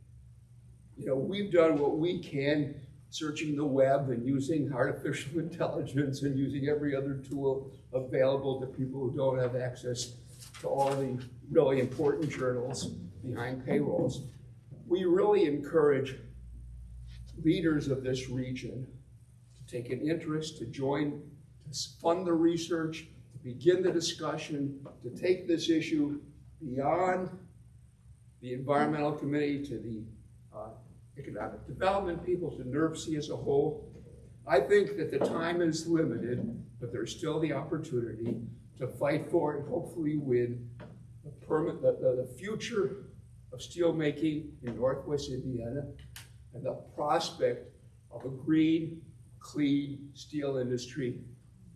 You know, we've done what we can, searching the web and using artificial intelligence and using every other tool available to people who don't have access to all the really important journals behind paywalls. We really encourage leaders of this region to take an interest, to join, to fund the research, to begin the discussion, to take this issue beyond the environmental committee to the economic development people, to NERC as a whole. I think that the time is limited, but there's still the opportunity to fight for and hopefully win the future of steelmaking in Northwest Indiana and the prospect of a green, clean steel industry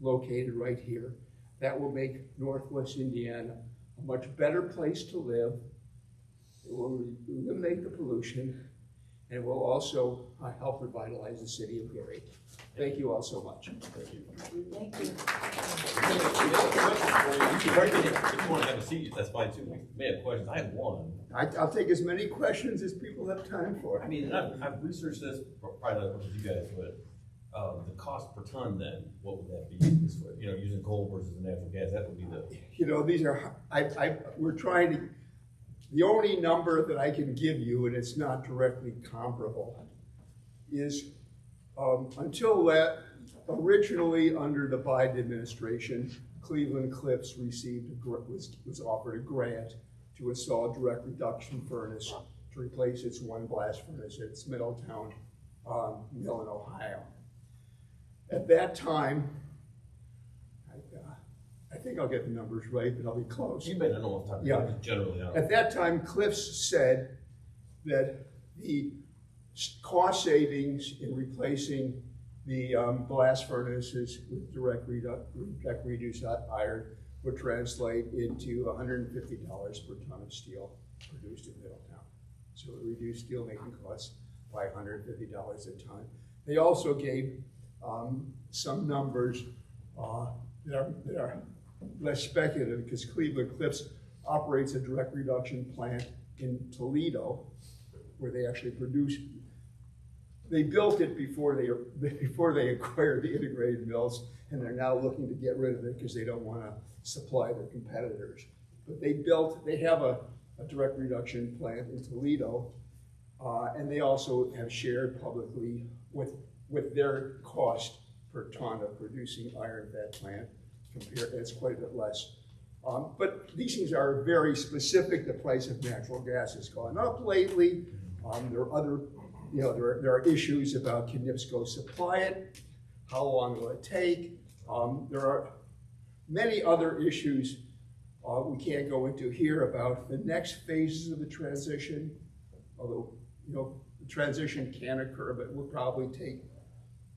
located right here. That will make Northwest Indiana a much better place to live. It will eliminate the pollution, and it will also help revitalize the city of Gary. Thank you all so much. Thank you. Thank you. If you want to have a seat, that's fine too. We may have questions. I have one. I'll take as many questions as people have time for. I mean, I've researched this, probably not as much as you guys, but the cost per ton then, what would that be? You know, using coal versus natural gas, that would be the... You know, these are, we're trying to, the only number that I can give you, and it's not directly comparable, is until that, originally under the Biden administration, Cleveland Cliffs was offered a grant to install a direct reduction furnace to replace its one blast furnace at its Middletown mill in Ohio. At that time, I think I'll get the numbers right, but I'll be close. You may not know what I'm talking about, generally. At that time, Cliffs said that the cost savings in replacing the blast furnaces with direct reduced iron would translate into $150 per ton of steel produced in Middletown. So it reduced steel making costs by $150 a ton. They also gave some numbers that are less speculative, because Cleveland Cliffs operates a direct reduction plant in Toledo, where they actually produce. They built it before they acquired the integrated mills, and they're now looking to get rid of it because they don't want to supply their competitors. But they have a direct reduction plant in Toledo, and they also have shared publicly with their cost per ton of producing iron at that plant. It's quite a bit less. But these things are very specific. The price of natural gas has gone up lately. There are other, there are issues about, can NIPSCO supply it? How long will it take? There are many other issues we can't go into here about the next phases of the transition. Although, the transition can occur, but it will probably take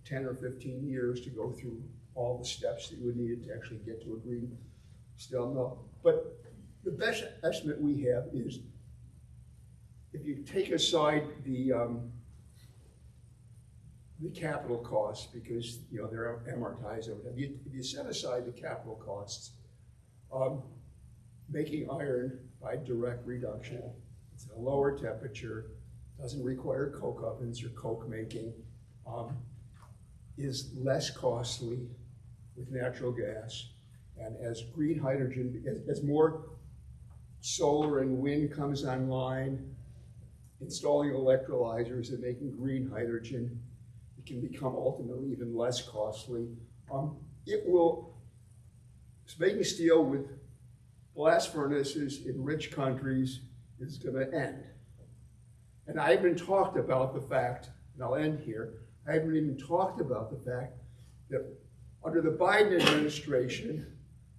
10 or 15 years to go through all the steps that you would need to actually get to a green steel mill. But the best estimate we have is, if you take aside the capital costs, because they're amortized over time, if you set aside the capital costs, making iron by direct reduction, it's at a lower temperature, doesn't require coke ovens or coke making, is less costly with natural gas. And as green hydrogen, as more solar and wind comes online, installing electrolyzers and making green hydrogen, it can become ultimately even less costly. Making steel with blast furnaces in rich countries is going to end. And I haven't talked about the fact, and I'll end here, I haven't even talked about the fact that under the Biden administration,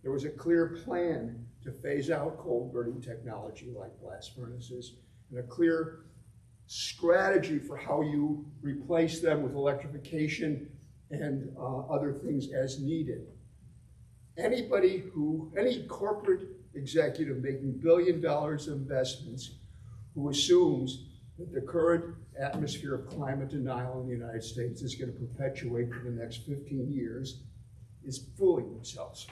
there was a clear plan to phase out coal burning technology like blast furnaces, and a clear strategy for how you replace them with electrification and other things as needed. Any corporate executive making billion-dollar investments who assumes that the current atmosphere of climate denial in the United States is going to perpetuate for the next 15 years is fooling themselves.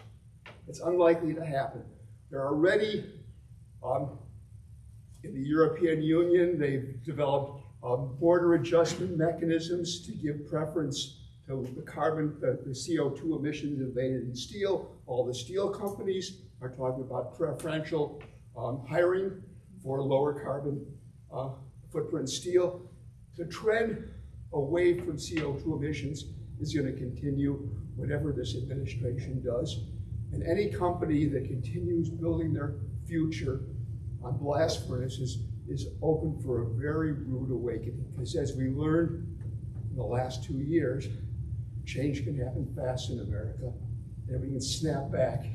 It's unlikely to happen. There are already, in the European Union, they've developed border adjustment mechanisms to give preference to the CO2 emissions evaded in steel. All the steel companies are talking about preferential hiring for lower carbon footprint steel. The trend away from CO2 emissions is going to continue whatever this administration does. And any company that continues building their future on blast furnaces is open for a very rude awakening. Because as we learned in the last 2 years, change can happen fast in America, and we can snap back.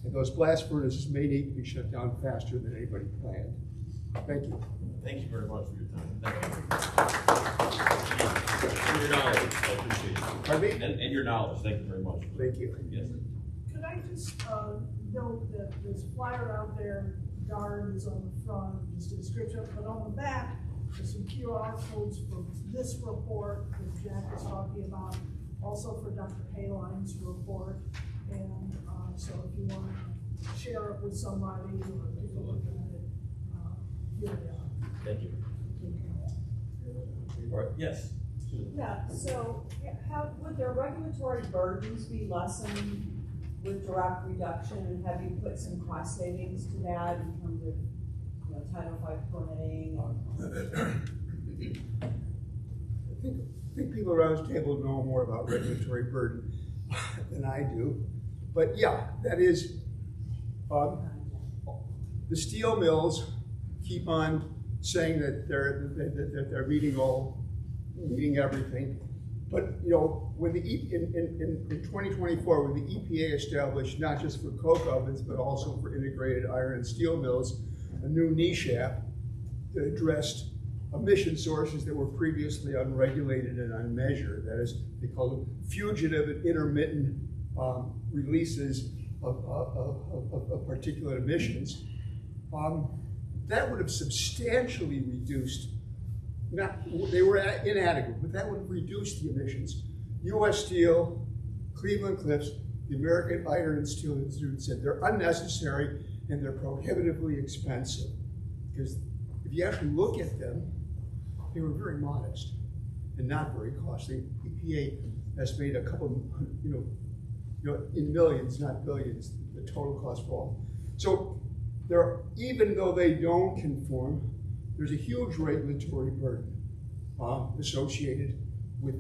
And those blast furnaces may need to be shut down faster than anybody planned. Thank you. Thank you very much for your time. Thank you. And your knowledge, I appreciate it. Pardon me? And your knowledge, thank you very much. Thank you. Yes. Could I just note that there's a flyer out there, GARD is on the front, just a description, but on the back, there's some QR codes for this report that Jack was talking about, also for Dr. Haline's report. And so if you want to share it with somebody or take a look at it, here they are. Thank you. All right, yes. Yeah, so would their regulatory burdens be lessened with direct reduction, and have you put some cost savings to that in terms of Title V permitting? I think people around this table know more about regulatory burden than I do. But yeah, that is, the steel mills keep on saying that they're meeting everything. But when in 2024, when the EPA established not just for coke ovens but also for integrated iron and steel mills, a new NESHAP that addressed emission sources that were previously unregulated and unmeasured. That is, they call them fugitive and intermittent releases of particulate emissions. That would have substantially reduced. They were inadequate, but that would have reduced the emissions. U.S. Steel, Cleveland Cliffs, the American Iron and Steel Institute said they're unnecessary and they're prohibitively expensive. Because if you actually look at them, they were very modest and not very costly. EPA estimated a couple, in millions, not billions, the total cost for all. So even though they don't conform, there's a huge regulatory burden associated with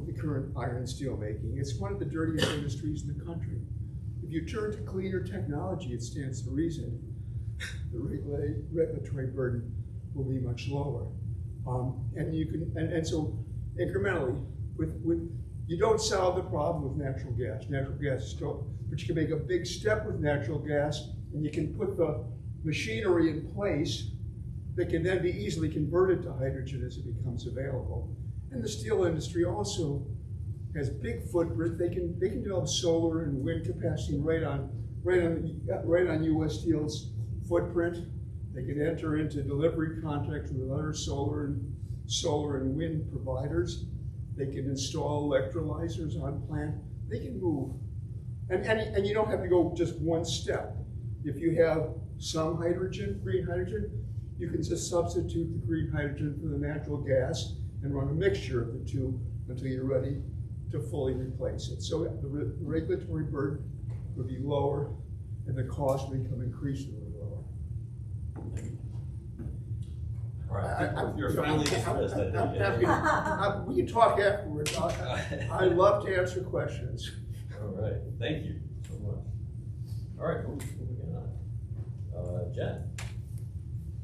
the current iron and steel making. It's one of the dirtiest industries in the country. If you turn to cleaner technology, it stands to reason the regulatory burden will be much lower. And so incrementally, you don't solve the problem with natural gas. Natural gas is still, but you can make a big step with natural gas, and you can put the machinery in place that can then be easily converted to hydrogen as it becomes available. And the steel industry also has big footprint. They can develop solar and wind capacity right on U.S. Steel's footprint. They can enter into delivery contracts with other solar and wind providers. They can install electrolyzers on plant. They can move. And you don't have to go just one step. If you have some hydrogen, green hydrogen, you can just substitute the green hydrogen for the natural gas and run a mixture of the two until you're ready to fully replace it. So the regulatory burden would be lower and the cost would become increasingly lower. All right, you're finally dismissed. We can talk afterwards. I love to answer questions. All right, thank you so much. All right, moving on. Jen,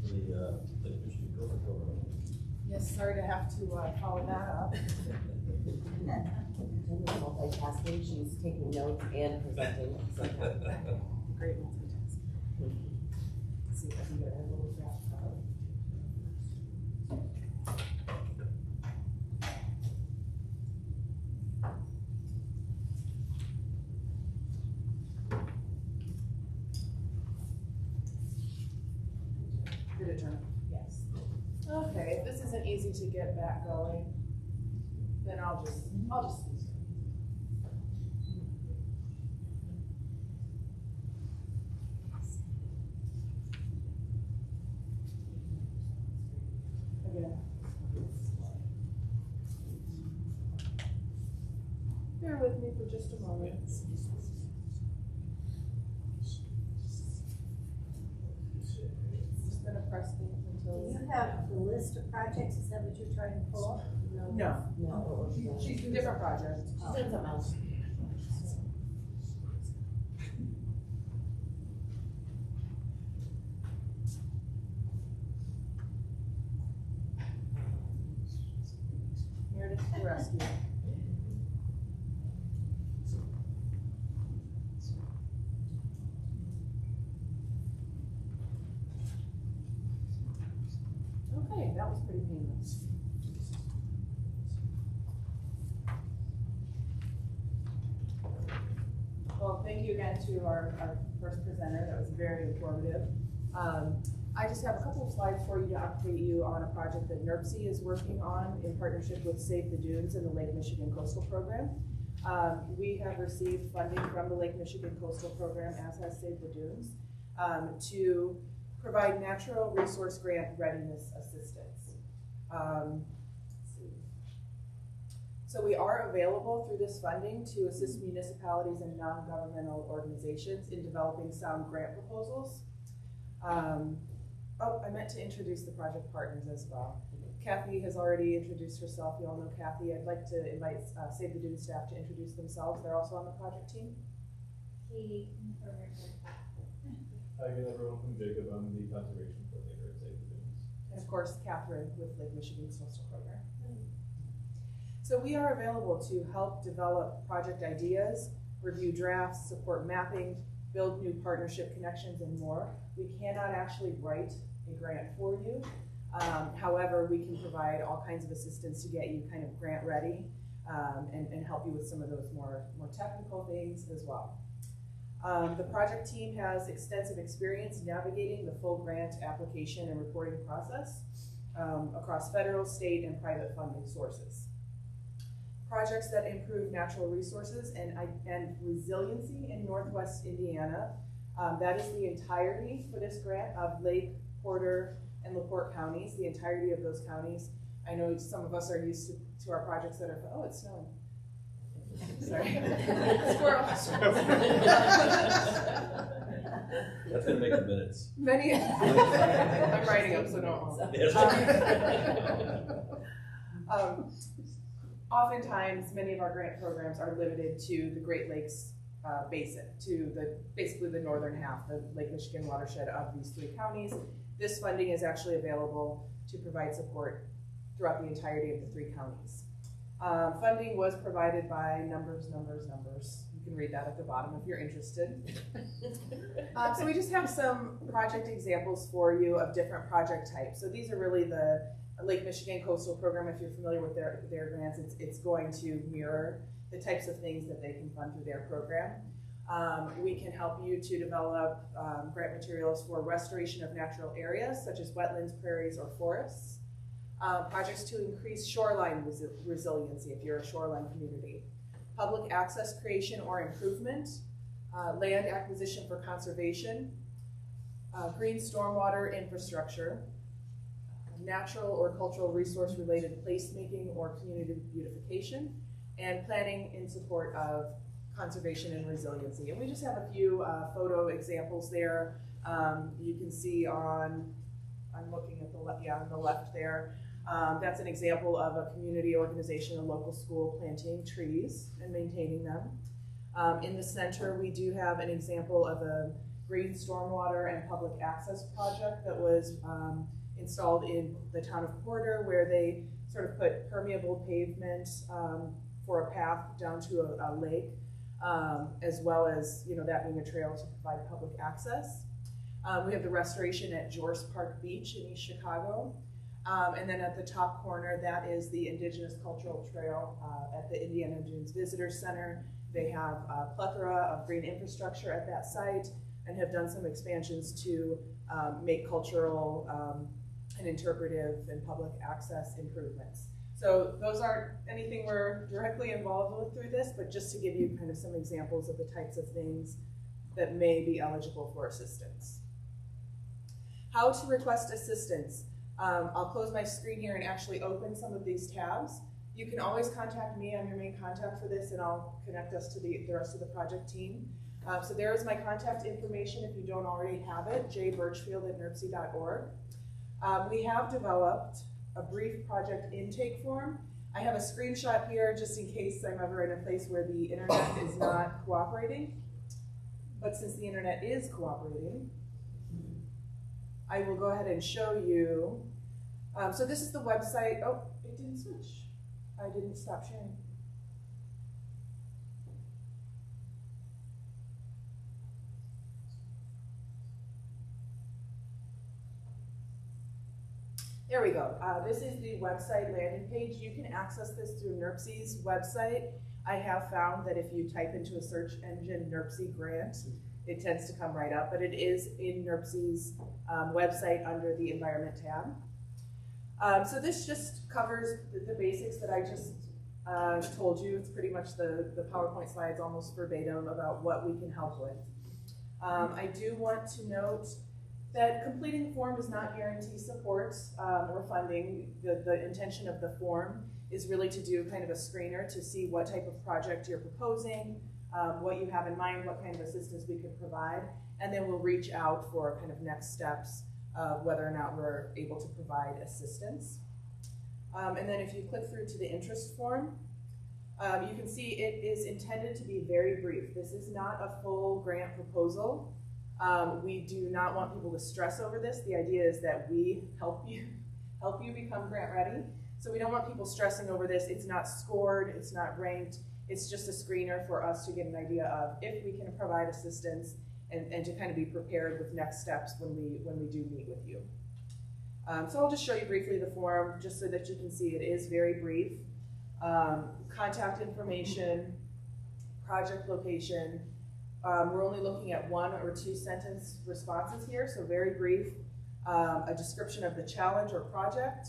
the Lake Michigan Coastal Program. Yes, sorry to have to follow that up. Jen is multitasking, she's taking notes and presenting. Great multitasking. Let's see if I can get a little draft out. Did it turn? Yes. Okay, if this isn't easy to get back going, then I'll just again. Bear with me for just a moment. Just gonna press things until. Do you have the list of projects, is that what you're trying to pull up? No. No. She's a different project. She's doing something else. Here to the rescue. Okay, that was pretty painless. Well, thank you again to our first presenter. That was very informative. I just have a couple of slides for you to update you on a project that NERC is working on in partnership with Save the Dunes and the Lake Michigan Coastal Program. We have received funding from the Lake Michigan Coastal Program, as has Save the Dunes, to provide natural resource grant readiness assistance. Let's see. So we are available through this funding to assist municipalities and non-governmental organizations in developing sound grant proposals. Oh, I meant to introduce the project partners as well. Kathy has already introduced herself. You all know Kathy. I'd like to invite Save the Dunes staff to introduce themselves. They're also on the project team. Hi again, everyone. I'm Jacob. I'm the conservation coordinator at Save the Dunes. And of course, Catherine with Lake Michigan's Coastal Program. So we are available to help develop project ideas, review drafts, support mapping, build new partnership connections, and more. We cannot actually write a grant for you. However, we can provide all kinds of assistance to get you kind of grant ready and help you with some of those more technical things as well. The project team has extensive experience navigating the full grant application and reporting process across federal, state, and private funding sources. Projects that improve natural resources and resiliency in Northwest Indiana. That is the entirety for this grant of Lake, Porter, and LaPorte counties, the entirety of those counties. I know some of us are used to our projects that are, oh, it's snowing. Sorry. Squirrel. That's gonna make the minutes. Many, I'm writing them, so don't. Oftentimes, many of our grant programs are limited to the Great Lakes basin, to basically the northern half, the Lake Michigan watershed of these three counties. This funding is actually available to provide support throughout the entirety of the three counties. Funding was provided by numbers. You can read that at the bottom if you're interested. So we just have some project examples for you of different project types. So these are really the Lake Michigan Coastal Program. If you're familiar with their grants, it's going to mirror the types of things that they can fund through their program. We can help you to develop grant materials for restoration of natural areas such as wetlands, prairies, or forests. Projects to increase shoreline resiliency if you're a shoreline community. Public access creation or improvement. Land acquisition for conservation. Green stormwater infrastructure. Natural or cultural resource related placemaking or community beautification. And planning in support of conservation and resiliency. And we just have a few photo examples there. You can see I'm looking at on the left there. That's an example of a community organization, a local school planting trees and maintaining them. In the center, we do have an example of a green stormwater and public access project that was installed in the town of Porter, where they sort of put permeable pavement for a path down to a lake, as well as that being a trail to provide public access. We have the restoration at Jorce Park Beach in East Chicago. And then at the top corner, that is the Indigenous Cultural Trail at the Indiana Dunes Visitor Center. They have a plethora of green infrastructure at that site and have done some expansions to make cultural and interpretive and public access improvements. So those aren't anything we're directly involved with through this, but just to give you kind of some examples of the types of things that may be eligible for assistance. How to request assistance. I'll close my screen here and actually open some of these tabs. You can always contact me. I'm your main contact for this, and I'll connect us to the rest of the project team. So there is my contact information if you don't already have it, jbirchfield@nerpc.org. We have developed a brief project intake form. I have a screenshot here just in case I'm ever in a place where the internet is not cooperating. But since the internet is cooperating, I will go ahead and show you. So this is the website. Oh, it didn't switch. I didn't stop sharing. There we go. This is the website landing page. You can access this through NERPC's website. I have found that if you type into a search engine NERPC grant, it tends to come right up, but it is in NERPC's website under the environment tab. So this just covers the basics that I just told you. It's pretty much the PowerPoint slides almost verbatim about what we can help with. I do want to note that completing the form does not guarantee support or funding. The intention of the form is really to do kind of a screener to see what type of project you're proposing, what you have in mind, what kind of assistance we could provide, and then we'll reach out for kind of next steps of whether or not we're able to provide assistance. And then if you click through to the interest form, you can see it is intended to be very brief. This is not a full grant proposal. We do not want people to stress over this. The idea is that we help you become grant ready. So we don't want people stressing over this. It's not scored, it's not ranked. It's just a screener for us to get an idea of if we can provide assistance and to kind of be prepared with next steps when we do meet with you. So I'll just show you briefly the form just so that you can see it is very brief. Contact information, project location. We're only looking at 1 or 2 sentence responses here, so very brief. A description of the challenge or project.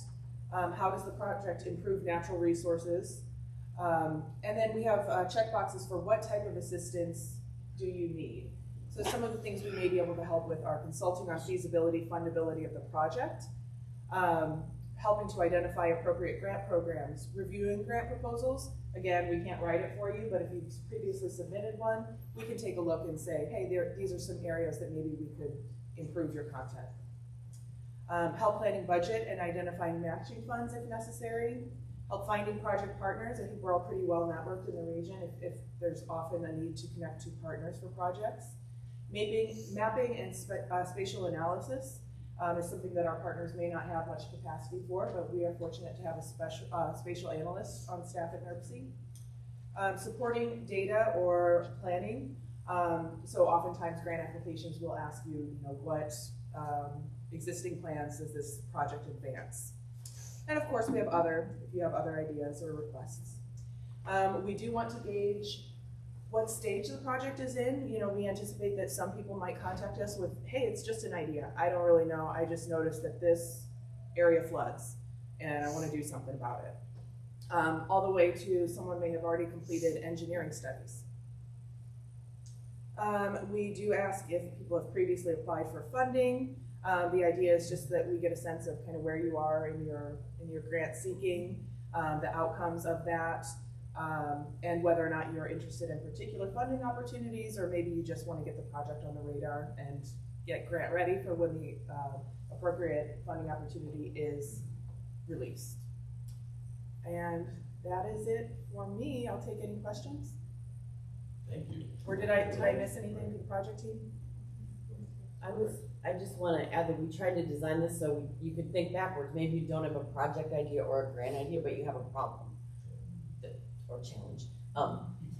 How does the project improve natural resources? And then we have checkboxes for what type of assistance do you need. So some of the things we may be able to help with are consulting on feasibility, fundability of the project, helping to identify appropriate grant programs, reviewing grant proposals. Again, we can't write it for you, but if you've previously submitted one, we can take a look and say, hey, these are some areas that maybe we could improve your content. Help planning budget and identifying matching funds if necessary. Help finding project partners. I think we're all pretty well networked in the region if there's often a need to connect to partners for projects. Mapping and spatial analysis is something that our partners may not have much capacity for, but we are fortunate to have a spatial analyst on staff at NERPC. Supporting data or planning. So oftentimes grant applications will ask you, what existing plans does this project advance? And of course we have if you have other ideas or requests. We do want to gauge what stage the project is in. You know, we anticipate that some people might contact us with, hey, it's just an idea. I don't really know. I just noticed that this area floods and I want to do something about it. All the way to someone may have already completed engineering studies. We do ask if people have previously applied for funding. The idea is just that we get a sense of kind of where you are in your grant seeking, the outcomes of that, and whether or not you're interested in particular funding opportunities, or maybe you just want to get the project on the radar and get grant ready for when the appropriate funding opportunity is released. And that is it for me. I'll take any questions. Thank you. Or did I miss anything to the project team? I just want to add that we tried to design this so you could think backwards. Maybe you don't have a project idea or a grant idea, but you have a problem or challenge.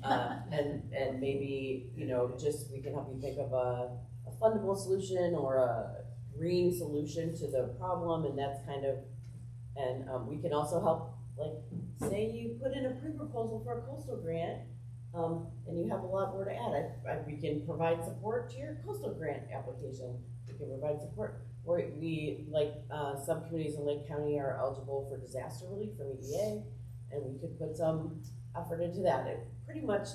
And maybe, you know, just we can help you think of a fundable solution or a green solution to the problem, and that's kind of, and we can also help, like, say you put in a pre-proposal for a coastal grant, and you have a lot more to add. We can provide support to your coastal grant application. We can provide support. Or we, like, some communities in Lake County are eligible for disaster relief from EDA, and we could put some effort into that. Pretty much,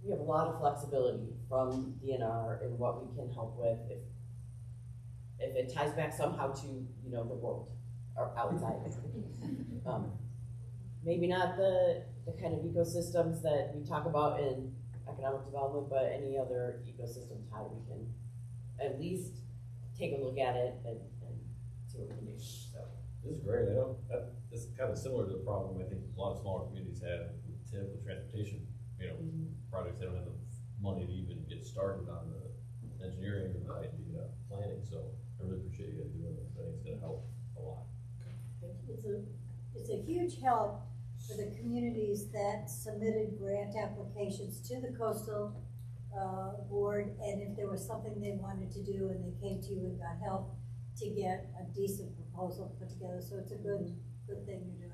we have a lot of flexibility from DNR in what we can help with if it ties back somehow to, you know, the world or outside. Maybe not the kind of ecosystems that we talk about in economic development, but any other ecosystem tie, we can at least take a look at it and see what we can do. So this is great. I know this is kind of similar to the problem I think a lot of smaller communities have with TIP, with transportation, you know, projects. They don't have the money to even get started on the engineering or the idea planning. So I really appreciate you guys doing this. I think it's going to help a lot. It's a huge help for the communities that submitted grant applications to the coastal board, and if there was something they wanted to do and they came to you and got help to get a decent proposal put together. So it's a good thing you're doing.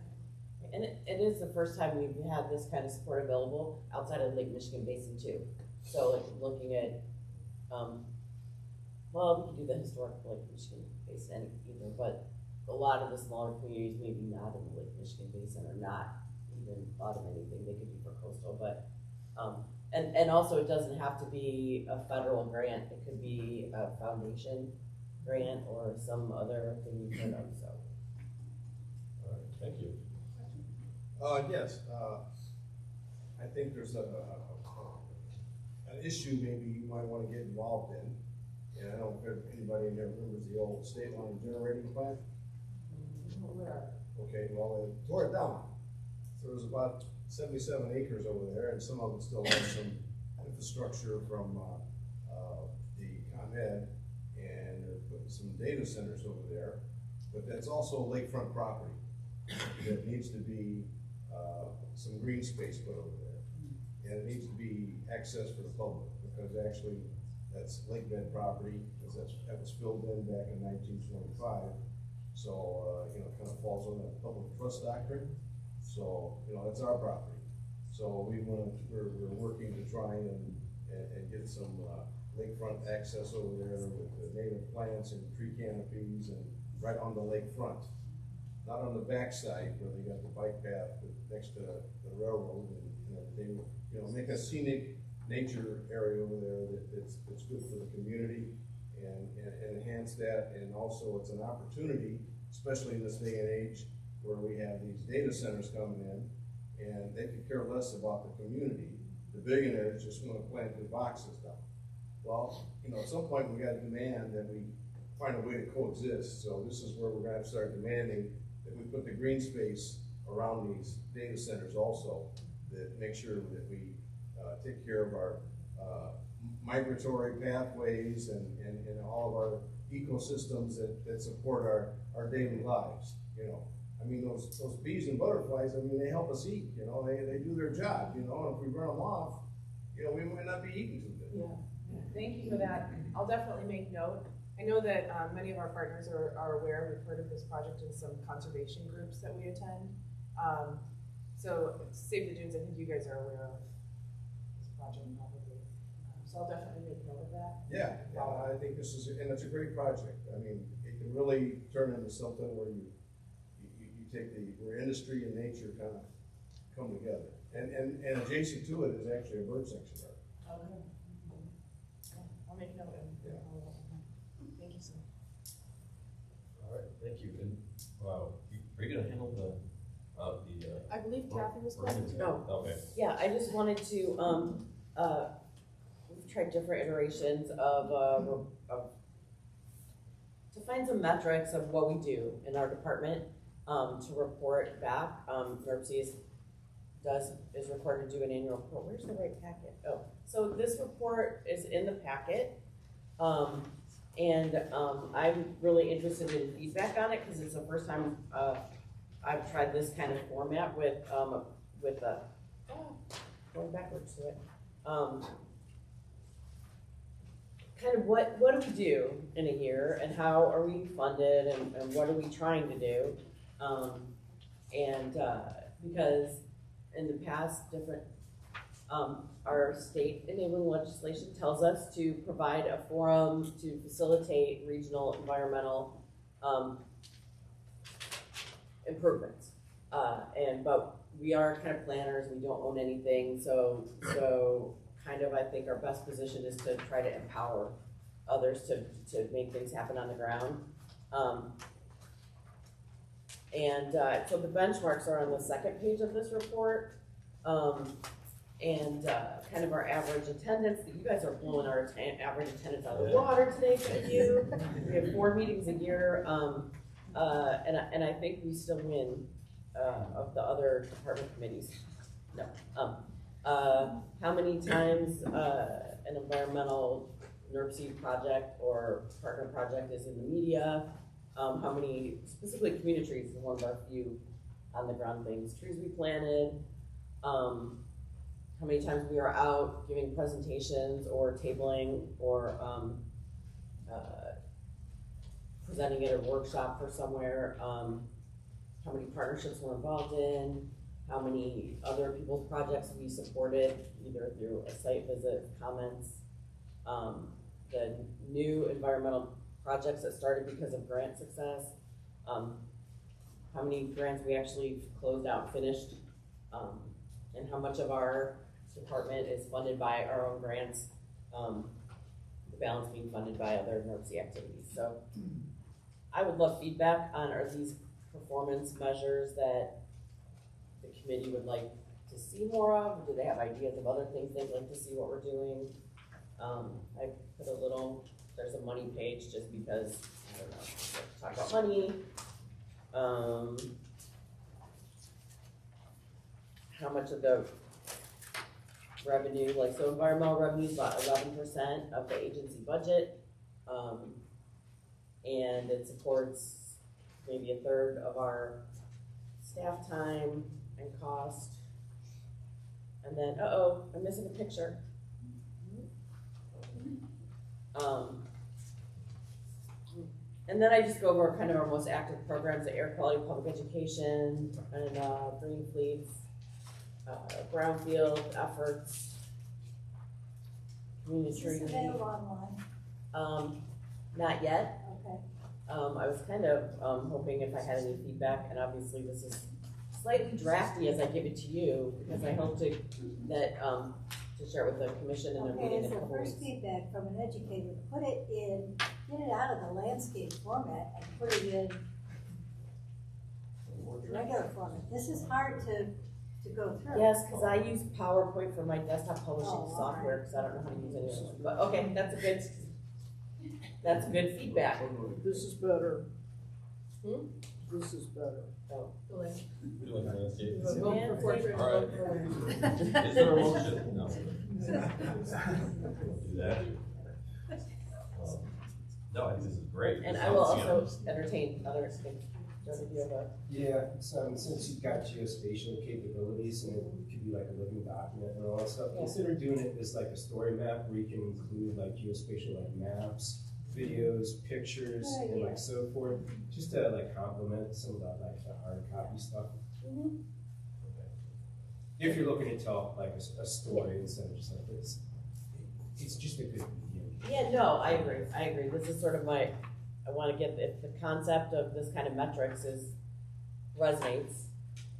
And it is the first time we've had this kind of support available outside of Lake Michigan Basin too. So like looking at, well, we could do the historic Lake Michigan Basin either, but a lot of the smaller communities, maybe not in the Lake Michigan Basin, or not even thought of anything they could do for coastal. But and also it doesn't have to be a federal grant. It could be a foundation grant or some other thing you've heard of. So, all right, thank you. Yes, I think there's an issue maybe you might want to get involved in. And I don't know if anybody in there remembers the old state line generating plant. Okay, well, they tore it down. So there's about 77 acres over there, and some of it still has some infrastructure from the ComEd, and they're putting some data centers over there. But that's also lakefront property that needs to be some green space put over there. And it needs to be accessed for the public, because actually that's lake bed property, because that was filled in back in 1925. So, you know, it kind of falls on that public trust doctrine. So, you know, that's our property. So we're working to try and get some lakefront access over there with the native plants and tree canopies, and right on the lakefront. Not on the backside where they got the bike path next to the railroad, and they, you know, make a scenic nature area over there that's good for the community, and enhance that. And also it's an opportunity, especially in this day and age where we have these data centers coming in, and they could care less about the community. The billionaires just want to plant their boxes down. Well, you know, at some point we got to demand that we find a way to coexist. So this is where we're going to start demanding that we put the green space around these data centers also, that make sure that we take care of our migratory pathways and all of our ecosystems that support our daily lives. You know, I mean, those bees and butterflies, I mean, they help us eat. You know, they do their job. You know, and if we run them off, you know, we might not be eating too good. Yeah, thank you for that. I'll definitely make note. I know that many of our partners are aware. We've heard of this project in some conservation groups that we attend. So Save the Dunes, I think you guys are aware of this project probably. So I'll definitely make note of that. Yeah, I think this is, and it's a great project. I mean, it can really turn into something where you take where industry and nature kind of come together. And adjacent to it is actually a bird sanctuary. Okay. I'll make note of it. Yeah. Thank you, sir. All right, thank you. And, are you gonna handle the I believe Kathy was going to. No. Okay. Yeah, I just wanted to, we've tried different iterations of to find some metrics of what we do in our department, to report back. NERC is required to do an annual report. Where's the right packet? Oh, so this report is in the packet. I'm really interested in feedback on it because it's the first time I've tried this kind of format with going backwards to it. Kind of what do we do in a year and how are we funded and what are we trying to do? Because in the past, our state enabling legislation tells us to provide a forum to facilitate regional environmental improvements. But we are kind of planners, we don't own anything, so kind of I think our best position is to try to empower others to make things happen on the ground. So the benchmarks are on the second page of this report. Kind of our average attendance, you guys are blowing our average attendance out of the water today, thank you. We have 4 meetings a year, and I think we still win of the other department committees. No. How many times an environmental NERC project or partner project is in the media? How many, specifically community trees is one of our few on the ground things. Trees we planted, how many times we are out giving presentations or tabling or presenting at a workshop for somewhere, how many partnerships we're involved in, how many other people's projects we supported, either through a site visit, comments, the new environmental projects that started because of grant success, how many grants we actually closed out and finished, and how much of our department is funded by our own grants, the balance being funded by other NERC activities. So I would love feedback on, are these performance measures that the committee would like to see more of? Do they have ideas of other things they'd like to see what we're doing? I put a little, there's a money page just because, I don't know, talk about money. How much of the revenue, like, so environmental revenue is about 11% of the agency budget. And it supports maybe 1/3 of our staff time and cost. And then, I'm missing a picture. And then I just go over kind of our most active programs, the air quality, public education, and green fleets, brownfield efforts, community Is this trees. available online? Not yet. Okay. I was kind of hoping if I had any feedback, and obviously this is slightly drafty as I give it to you, because I hope to share it with the commission in their Okay, meeting as in a the couple first weeks. feedback from an educator, put it in, get it out of the landscape format and put it in regular format. This is hard to go through. Yes, because I use PowerPoint for my desktop publishing Oh, software, because I don't know how to use any of it. But okay, that's good feedback. This is better. Hmm? This is better. Oh. You like the landscape? Vote for portrait. All right. Is there a motion? No. Do that. No, I think this is great. And This I will sounds, also entertain other things. Joseph, you have a? Yeah, since you've got geospatial capabilities and it could be like a living document and all that stuff, Yeah. consider doing it as like a story map where you can include like geospatial like maps, videos, pictures, Good and idea. like so forth, just to like complement some of the like the hard copy stuff. Mhm. If you're looking to tell like a story instead of just like this, it's just a good medium. Yeah, no, I agree. This is sort of I wanna get, if the concept of this kind of metrics resonates,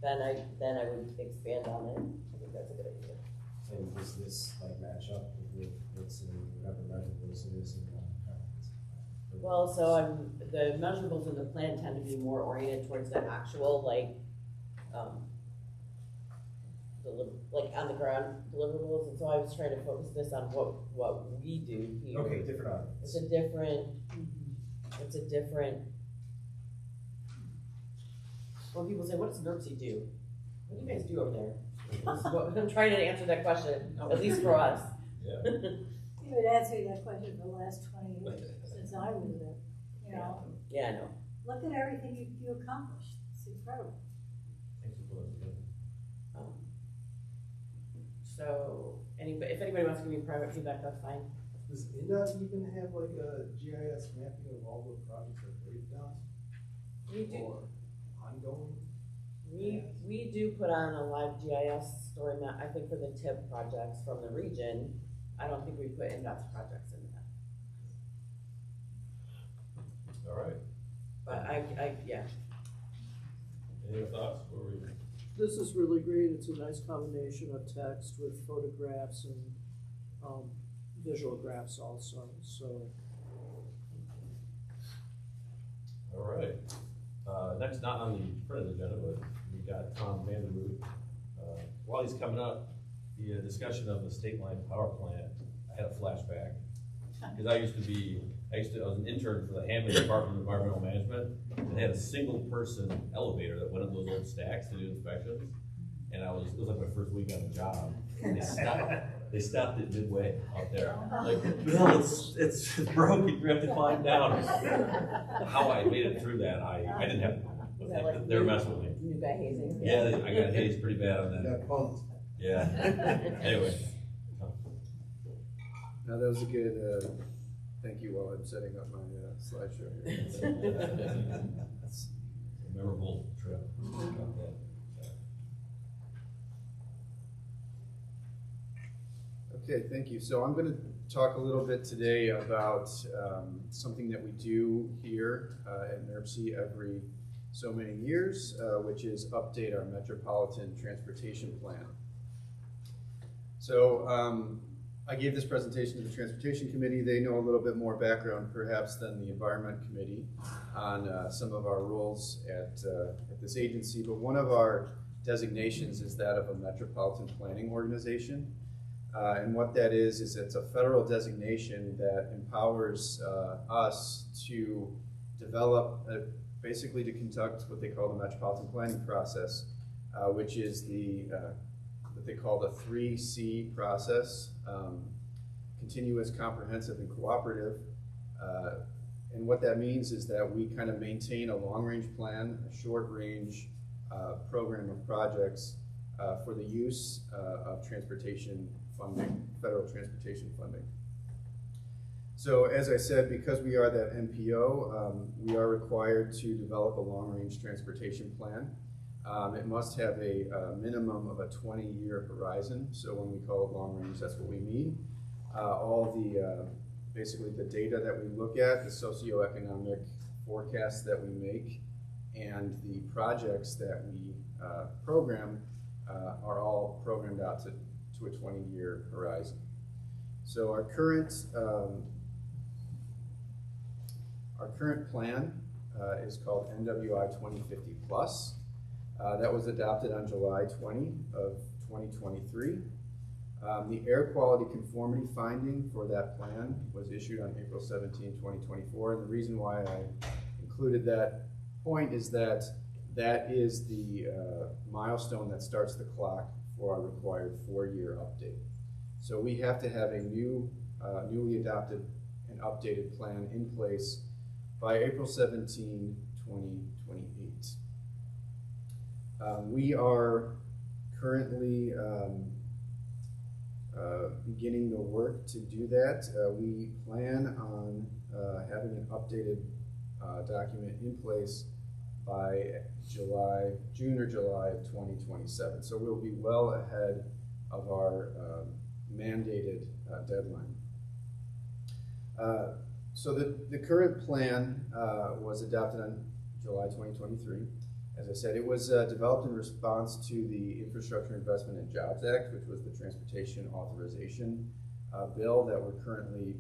then I would expand on it. I think that's a good idea. And does this like match up with what's in whatever measurables it is in the Well, so the measurables in the plan tend to be more oriented towards the actual, like on the ground deliverables, and so I was trying to focus this on what we do here. Okay, different audience. It's a different, when people say, what does NERC do? What do you guys do over there? I'm trying to answer that question, at least for us. You would answer that question for the last 20 years, since I was there, you know? Yeah, I know. Look at everything you accomplished, it's incredible. Thanks for putting us together. So, if anybody wants to give me private feedback, that's fine. Does INDOT even have like a GIS mapping of all the projects that they've done? We do. Or ongoing? We do put on a live GIS story map, I think for the TIP projects from the region. I don't think we put INDOT's projects in that. All right. But yeah. Any other thoughts? Where were you? This is really great. It's a nice combination of text with photographs and visual graphs also, so. All right. Next, not on the front of the agenda, but we got Tom Vanderroot. While he's coming up, the discussion of the state line power plant, I had a flashback. Because I was an intern for the Hammond Department of Environmental Management, and they had a single person elevator that went up those old stacks to do inspections. And it was like my first week on the job. And they stopped it midway out there. Like, Bill, it's broken, you have to climb down. How I made it through that, I didn't have to. They were messing with me. New guy hazing? Yeah, I got hazed pretty bad on that. Yeah. Anyway. No, that was a good, thank you while I'm setting up my slideshow here. That's a memorable trip. Okay, thank you. So I'm going to talk a little bit today about something that we do here at NERC every so many years, which is update our Metropolitan Transportation Plan. So I gave this presentation to the Transportation Committee. They know a little bit more background perhaps than the Environment Committee on some of our roles at this agency, but one of our designations is that of a Metropolitan Planning Organization. And what that is it's a federal designation that empowers us to develop, basically to conduct what they call the Metropolitan Planning Process, which is what they call the 3C process, continuous, comprehensive, and cooperative. And what that means is that we kind of maintain a long-range plan, a short-range program of projects for the use of transportation funding, federal transportation funding. So as I said, because we are that MPO, we are required to develop a long-range transportation plan. It must have a minimum of a 20-year horizon. So when we call it long-range, that's what we mean. All the, basically the data that we look at, the socioeconomic forecasts that we make, and the projects that we program are all programmed out to a 20-year horizon. So our current plan is called NWI 2050 Plus. That was adopted on July 20 of 2023. The air quality conformity finding for that plan was issued on April 17, 2024. And the reason why I included that point is that that is the milestone that starts the clock for our required 4-year update. So we have to have a newly adopted and updated plan in place by April 17, 2028. We are currently beginning the work to do that. We plan on having an updated document in place by June or July of 2027. So we'll be well ahead of our mandated deadline. So the current plan was adopted on July 2023. As I said, it was developed in response to the Infrastructure Investment and Jobs Act, which was the transportation authorization bill that we're currently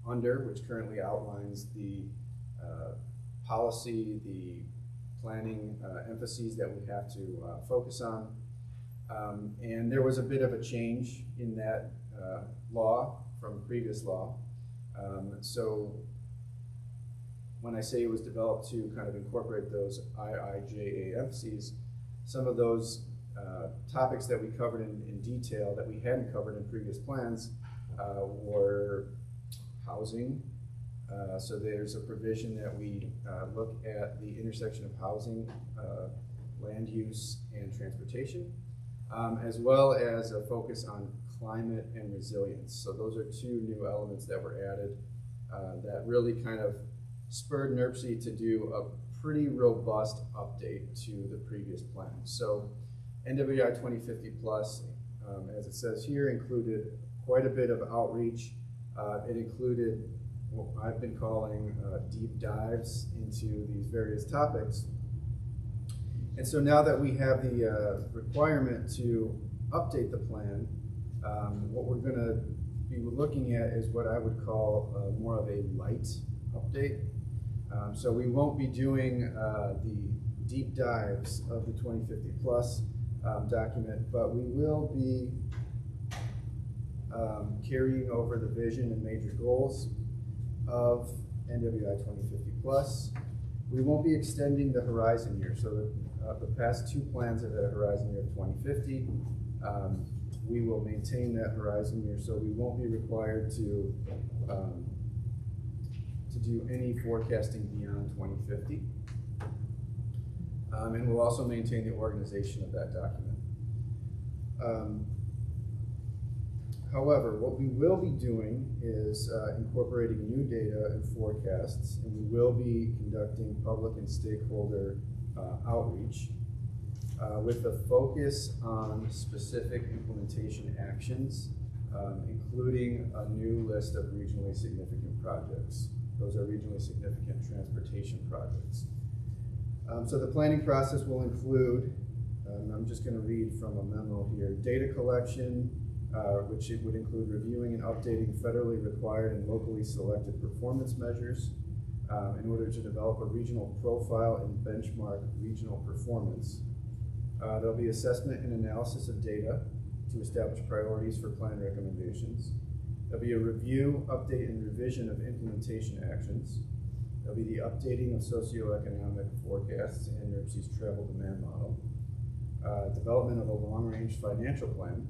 under, which currently outlines the policy, the planning emphases that we have to focus on. And there was a bit of a change in that law from previous law. So when I say it was developed to kind of incorporate those IIJA emphases, some of those topics that we covered in detail that we hadn't covered in previous plans were housing. So there's a provision that we look at the intersection of housing, land use, and transportation, as well as a focus on climate and resilience. So those are two new elements that were added that really kind of spurred NERC to do a pretty robust update to the previous plan. So NWI 2050 Plus, as it says here, included quite a bit of outreach. It included what I've been calling deep dives into these various topics. And so now that we have the requirement to update the plan, what we're going to be looking at is what I would call more of a light update. So we won't be doing the deep dives of the 2050 Plus document, but we will be carrying over the vision and major goals of NWI 2050 Plus. We won't be extending the horizon year. So the past two plans have had a horizon year of 2050. We will maintain that horizon year, so we won't be required to do any forecasting beyond 2050. And we'll also maintain the organization of that document. However, what we will be doing is incorporating new data and forecasts, and we will be conducting public and stakeholder outreach with a focus on specific implementation actions, including a new list of regionally significant projects. Those are regionally significant transportation projects. So the planning process will include, I'm just going to read from a memo here, data collection, which it would include reviewing and updating federally required and locally selected performance measures in order to develop a regional profile and benchmark regional performance. There'll be assessment and analysis of data to establish priorities for plan recommendations. There'll be a review, update, and revision of implementation actions. There'll be the updating of socioeconomic forecasts and NERC's travel demand model. Development of a long-range financial plan.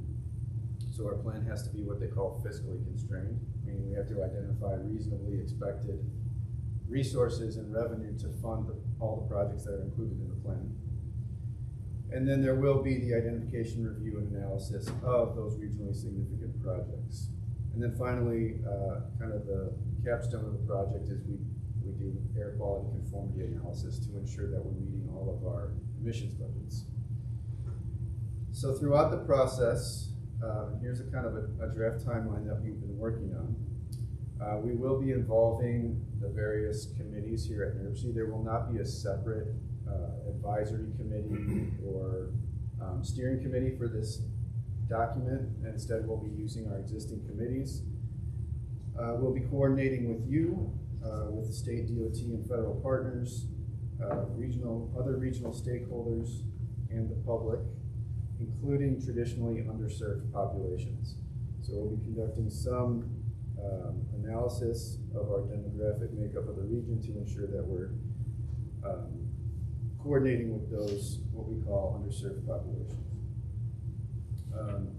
So our plan has to be what they call fiscally constrained, meaning we have to identify reasonably expected resources and revenue to fund all the projects that are included in the plan. And then there will be the identification, review, and analysis of those regionally significant projects. And then finally, kind of the capstone of the project is we do air quality conformity analysis to ensure that we're meeting all of our emissions budgets. So throughout the process, here's a kind of a draft timeline that we've been working on. We will be involving the various committees here at NERC. There will not be a separate advisory committee or steering committee for this document. Instead, we'll be using our existing committees. We'll be coordinating with you, with the state DOT and federal partners, other regional stakeholders, and the public, including traditionally underserved populations. So we'll be conducting some analysis of our demographic makeup of the region to ensure that we're coordinating with those, what we call underserved populations.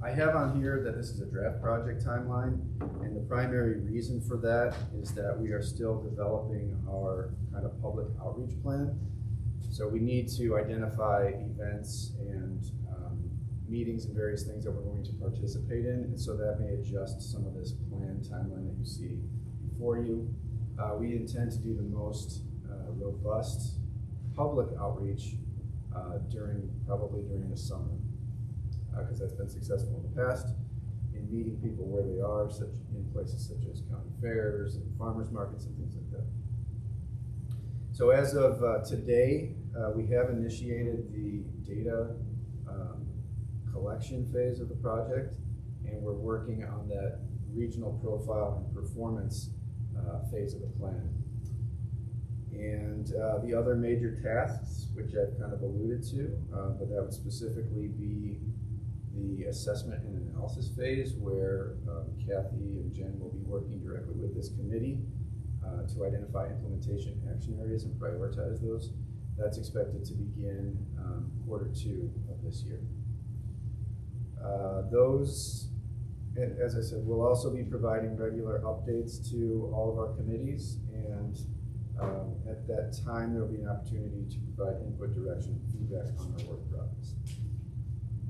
I have on here that this is a draft project timeline, and the primary reason for that is that we are still developing our kind of public outreach plan. So we need to identify events and meetings and various things that we're going to participate in, and so that may adjust some of this plan timeline that you see before you. We intend to do the most robust public outreach probably during the summer, because that's been successful in the past in meeting people where they are, in places such as county fairs and farmers markets and things like that. So as of today, we have initiated the data collection phase of the project, and we're working on that regional profile and performance phase of the plan. And the other major tasks, which I've kind of alluded to, but that would specifically be the assessment and analysis phase, where Kathy and Jen will be working directly with this committee to identify implementation action areas and prioritize those. That's expected to begin Q2 of this year. Those, as I said, we'll also be providing regular updates to all of our committees, and at that time there will be an opportunity to provide input, direction, and feedback on our work progress.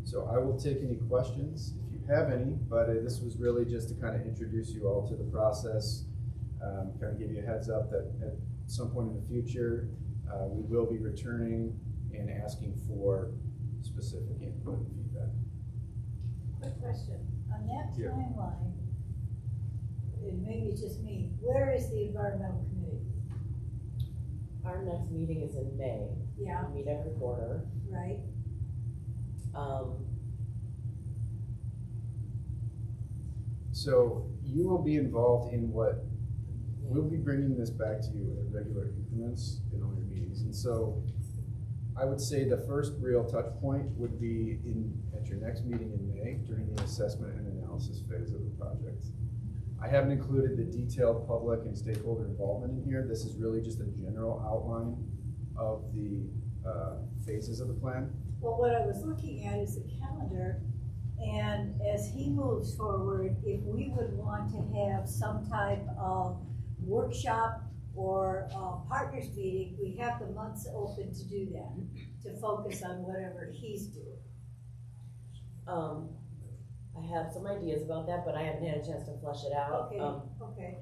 So I will take any questions if you have any, but this was really just to kind of introduce you all to the process, kind of give you a heads up that at some point in the future we will be returning and asking for specific input and feedback. Quick question, on that Yeah. timeline, and maybe it's just me, where is the environmental committee? Our next meeting is in May. Yeah. We meet every quarter. Right? So you will be involved in what, we'll be bringing this back to you at regular increments in all your meetings. And so I would say the first real touch point would be at your next meeting in May during the assessment and analysis phase of the project. I haven't included the detailed public and stakeholder involvement in here. This is really just a general outline of the phases of the plan. Well, what I was looking at is the calendar, and as he moves forward, if we would want to have some type of workshop or partners meeting, we have the months open to do that, to focus on whatever he's doing. I have some ideas about that, but I haven't had a chance to flesh it out. Okay, okay.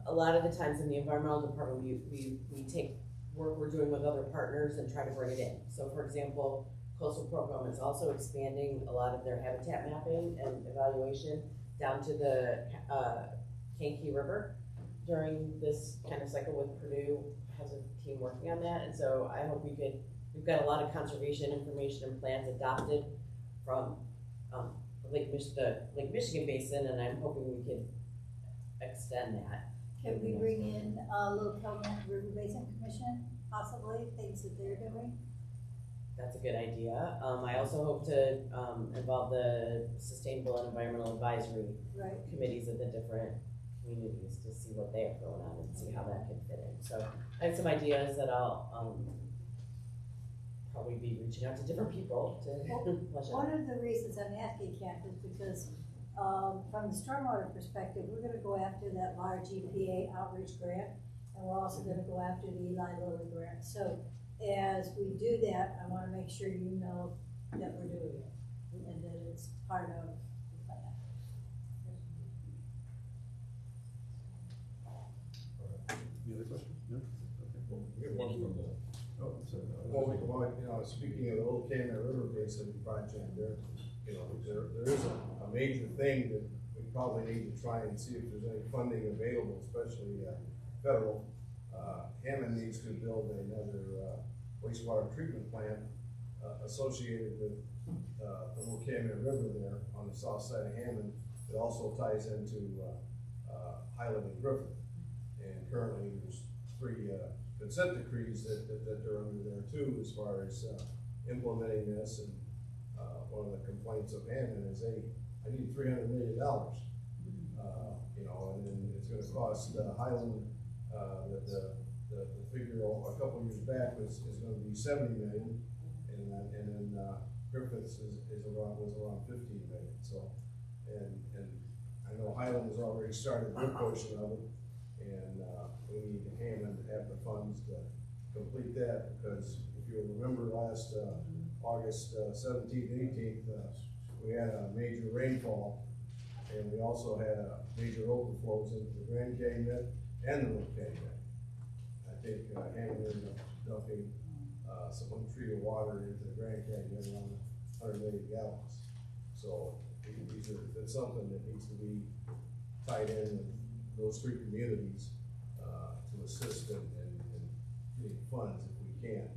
A lot of the times in the environmental department, we take work we're doing with other partners and try to bring it in. So for example, Coastal Program is also expanding a lot of their habitat mapping and evaluation down to the Kankakee River during this kind of cycle with Purdue has a team working on that. And so I hope we've got a lot of conservation information and plans adopted from the Lake Michigan Basin, and I'm hoping we can extend that. Can we bring in Little Calumet River Basin Commission, possibly, things that they're doing? That's a good idea. I also hope to involve the Sustainable and Environmental Advisory committees of the different communities to see what they have going on and see how that can fit in. So I have some ideas that I'll probably be reaching out to different people to flesh out. One of the reasons I'm asking, Kath, is because from the stormwater perspective, we're gonna go after that large EPA outreach grant, and we're also gonna go after the Eli Lilly grant. So as we do that, I wanna make sure you know that we're doing it, and that it's part of the plan. Any other questions? No? Okay. We have one from the. Oh, I'm sorry. Well, speaking of the Little Calumet River Basin project, there is a major thing that we probably need to try and see if there's any funding available, especially federal. Hammond needs to build another wastewater treatment plant associated with the Little Calumet River there on the south side of Hammond. It also ties into Highland and Griffith. And currently there's 3 consent decrees that are under there too, as far as implementing this. And one of the complaints of Hammond is, hey, I need $300 million. And then it's going to cost Highland, the figure a couple of years back was going to be $70 million, and then Griffith's was around $15 million. So, and I know Highland has already started their portion of it, and we need Hammond to have the funds to complete that, because if you remember last August 17th, 18th, we had a major rainfall, and we also had major overflows into the Grand Canyon and the Little Canyon. I think Hammond ended up dumping some untreated water into the Grand Canyon, around 100 million gallons. So it's something that needs to be tied in with those three communities to assist in getting funds if we can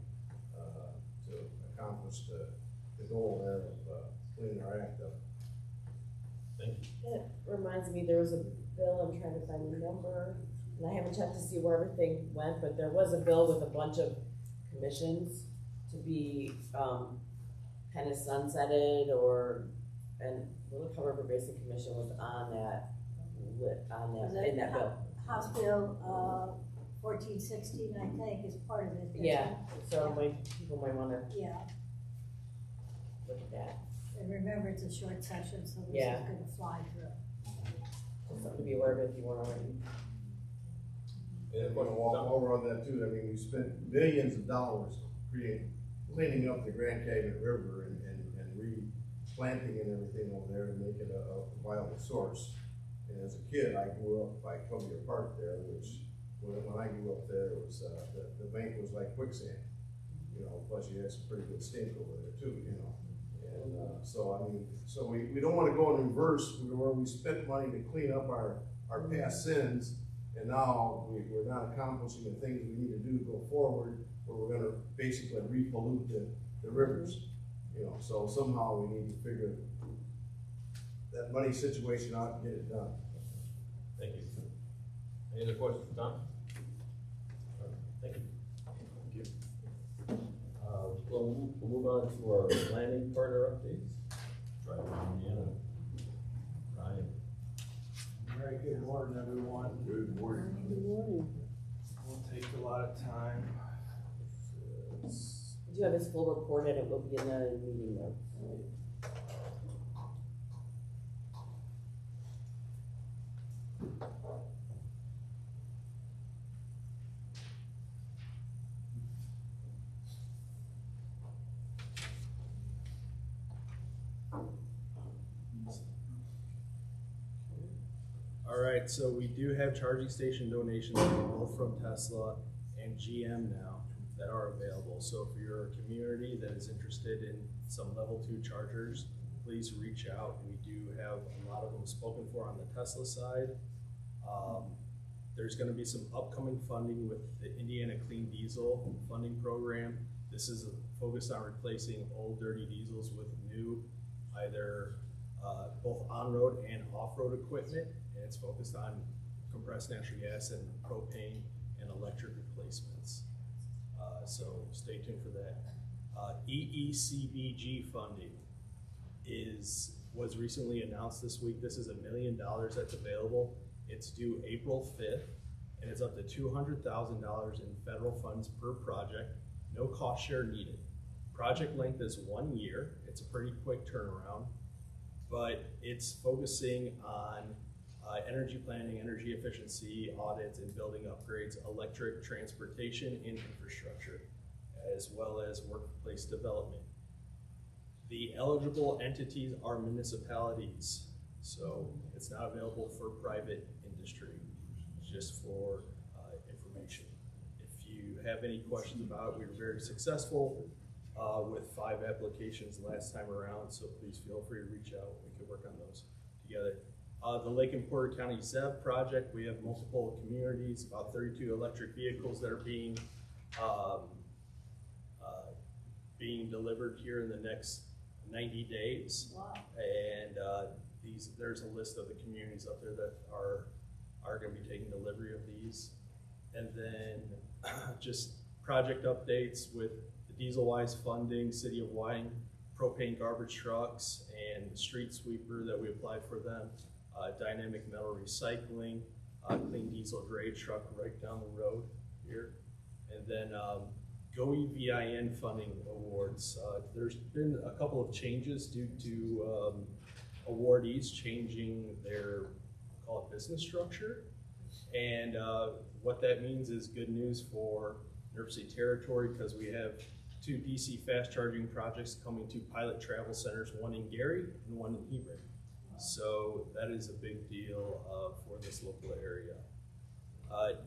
to accomplish the goal there of cleaning our act up. Thank you. That reminds me, there was a bill, I'm trying to find the number, and I haven't checked to see where everything went, but there was a bill with a bunch of commissions to be, kind of sunsetted and the Little River Basin Commission was on that, in that bill. House Bill 1416, I think, is part of it. Yeah, so people might wanna Yeah, look at that, and remember, it's a short session, so this Yeah. is gonna fly through. just something to be aware of if you wanna already. And if I want to walk over on that too, I mean, we spent millions of dollars cleaning up the Grand Canyon River and replanting and everything over there to make it a viable source. And as a kid, I grew up by Columbia Park there, which when I grew up there, it was the bank was like quicksand. You know, plus you had some pretty good stink over there too, you know. And so I mean, so we don't want to go in reverse where we spent money to clean up our past sins, and now we're not accomplishing the things we need to do to go forward, where we're gonna basically repollute the rivers. You know, so somehow we need to figure that money situation out and get it done. Thank you. Any other questions for Tom? Thank you. Thank you. We'll move on to our planning partner updates. Drive to Indiana. Ryan. Very good morning, everyone. Good morning. Good morning. Won't take a lot of time. Do you have his full report, and it will be in the meeting notes? All right, so we do have charging station donations both from Tesla and GM now that are available. So if you're a community that is interested in some level 2 chargers, please reach out. We do have a lot of them spoken for on the Tesla side. There's going to be some upcoming funding with the Indiana Clean Diesel funding program. This is focused on replacing old dirty diesels with new, either both on-road and off-road equipment, and it's focused on compressed natural gas and propane and electric replacements. So stay tuned for that. EECBG funding was recently announced this week. This is $1 million that's available. It's due April 5th, and it's up to $200,000 in federal funds per project. No cost share needed. Project length is 1 year. It's a pretty quick turnaround, but it's focusing on energy planning, energy efficiency audits, and building upgrades, electric transportation and infrastructure, as well as workplace development. The eligible entities are municipalities, so it's not available for private industry, just for information. If you have any questions about it, we were very successful with 5 applications last time around, so please feel free to reach out. We can work on those together. The Lake and Porter County ZEV project, we have multiple communities, about 32 electric vehicles that are being delivered here in the next 90 days. Wow. And there's a list of the communities up there that are going to be taking delivery of these. And then just project updates with the DieselWise funding, City of Wine, propane garbage trucks, and the street sweeper that we applied for them, dynamic metal recycling, clean diesel drayage truck right down the road here. And then GOEVIN funding awards. There's been a couple of changes due to awardees changing their, call it, business structure. And what that means is good news for NERC territory, because we have 2 DC fast charging projects coming to pilot travel centers, one in Gary and one in Hebron. So that is a big deal for this local area.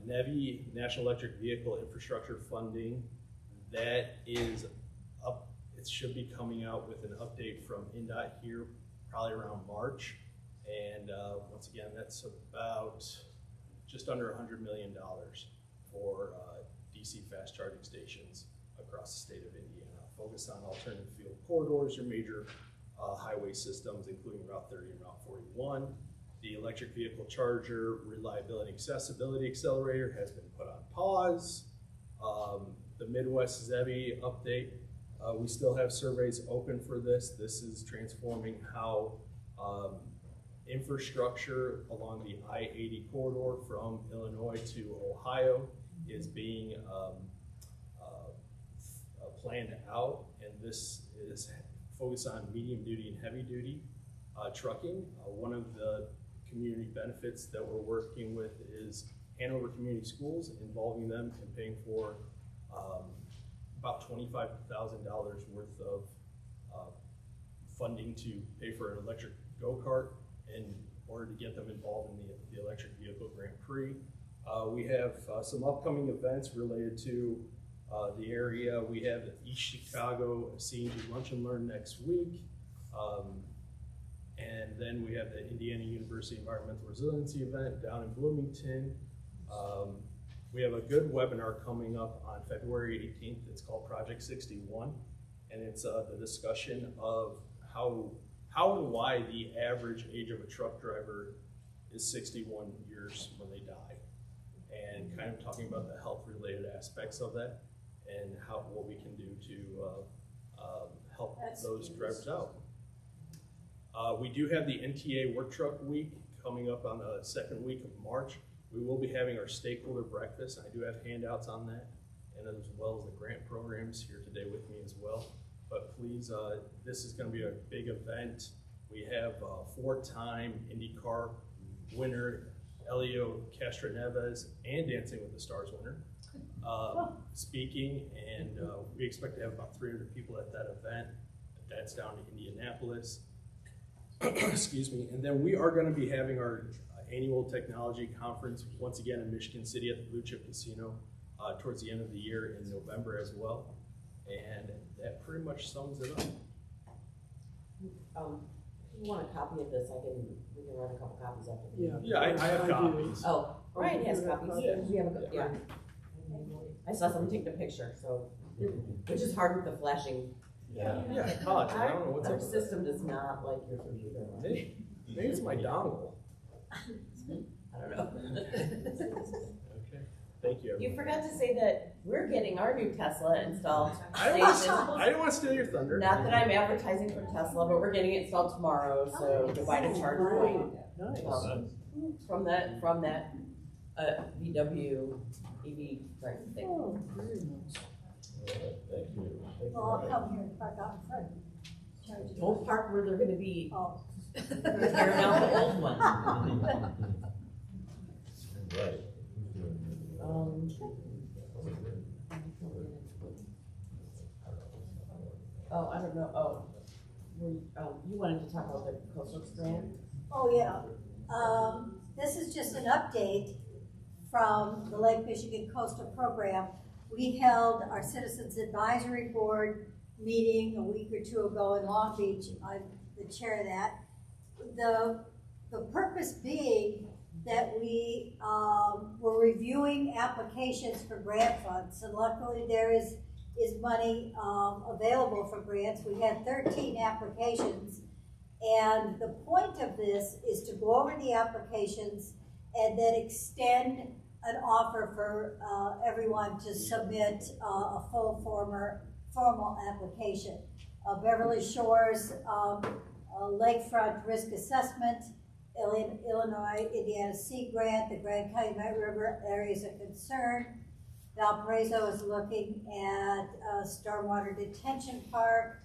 NEVI, National Electric Vehicle Infrastructure Funding. That is up, it should be coming out with an update from INDOT here probably around March. And once again, that's about just under $100 million for DC fast charging stations across the state of Indiana, focused on alternative fuel corridors or major highway systems, including Route 30 and Route 41. The electric vehicle charger reliability accessibility accelerator has been put on pause. The Midwest ZEBI update, we still have surveys open for this. This is transforming how infrastructure along the I-80 corridor from Illinois to Ohio is being planned out, and this is focused on medium duty and heavy duty trucking. One of the community benefits that we're working with is Hanover Community Schools, involving them in paying for about $25,000 worth of funding to pay for an electric go-kart in order to get them involved in the Electric Vehicle Grand Prix. We have some upcoming events related to the area. We have the East Chicago CNG Lunch and Learn next week. And then we have the Indiana University Environmental Resiliency event down in Bloomington. We have a good webinar coming up on February 18th. It's called Project 61. And it's the discussion of how and why the average age of a truck driver is 61 years when they die. And kind of talking about the health-related aspects of that and what we can do to help those drivers out. We do have the NTA Work Truck Week coming up on the second week of March. We will be having our stakeholder breakfast. I do have handouts on that, and as well as the grant programs here today with me as well. But please, this is going to be a big event. We have four-time IndyCar winner Elio Castroneves and Dancing with the Stars winner speaking, and we expect to have about 300 people at that event. That's down in Indianapolis. Excuse me. And then we are going to be having our annual technology conference once again in Michigan City at the Blue Chip Casino towards the end of the year in November as well. And that pretty much sums it up. If you want a copy of this, we can run a couple copies after the meeting. Yeah, I have copies. Oh, Brian has copies. Yeah. We have yeah. I saw someone take the picture, so which is hard with the flashing. Yeah, college. I don't know what's Our up with system does not like your computer. Maybe it's my dongle. I don't know. Okay. Thank you. You forgot to say that we're getting our new Tesla installed. I didn't want to steal your thunder. Not that I'm advertising for Tesla, but we're getting it installed tomorrow, so to buy a charge point. From that VW EV thing. Oh, very nice. Thank you. Well, I'll come here and park out in front. Charge it. Don't park where they're gonna be. Oh. Tear down the old one. Right. Oh, I don't know. Oh, you wanted to talk about the coastal strand? Oh, yeah. This is just an update from the Lake Michigan Coastal Program. We held our Citizens Advisory Board meeting a week or two ago in Long Beach. I'm the chair of that. The purpose being that we were reviewing applications for grant funds, and luckily there is money available for grants. We had 13 applications, and the point of this is to go over the applications and then extend an offer for everyone to submit a full formal application. Beverly Shores Lakefront Risk Assessment, Illinois Indiana Sea Grant, the Grand Calumet River Areas of Concern. Valparaiso is looking at Stormwater Detention Park.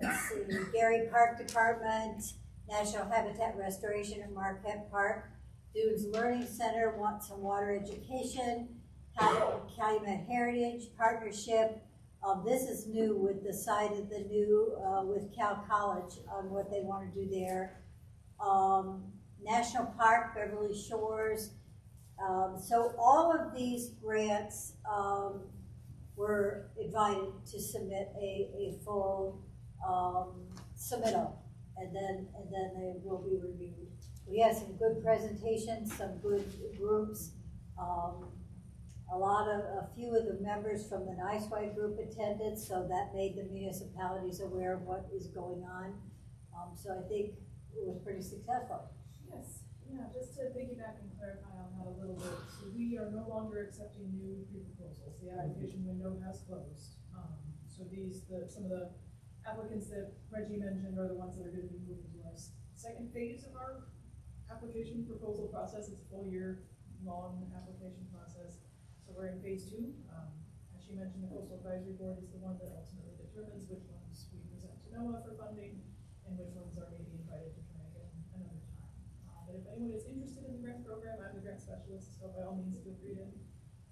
Let's see, Gary Park Department, National Habitat Restoration at Marquette Park. Dunes Learning Center wants some water education. Calumet Heritage Partnership. This is new with the side of the new, with Cal College on what they want to do there. National Park, Beverly Shores. So all of these grants were invited to submit a full submittal, and then they will be reviewed. We had some good presentations, some good groups. A few of the members from the NICEWide group attended, so that made the municipalities aware of what is going on. So I think it was pretty successful. Yes, yeah, just to piggyback and clarify on that a little bit. So we are no longer accepting new pre-proposals. The application window has closed. So some of the applicants that Reggie mentioned are the ones that are going to be moving to our second phase of our application proposal process. It's a full year long application process. So we're in phase 2. As she mentioned, the Coastal Advisory Board is the one that ultimately determines which ones we present to NOAA for funding and which ones are maybe invited to try again another time. But if anyone is interested in the grant program, I'm the grant specialist, so by all means feel free to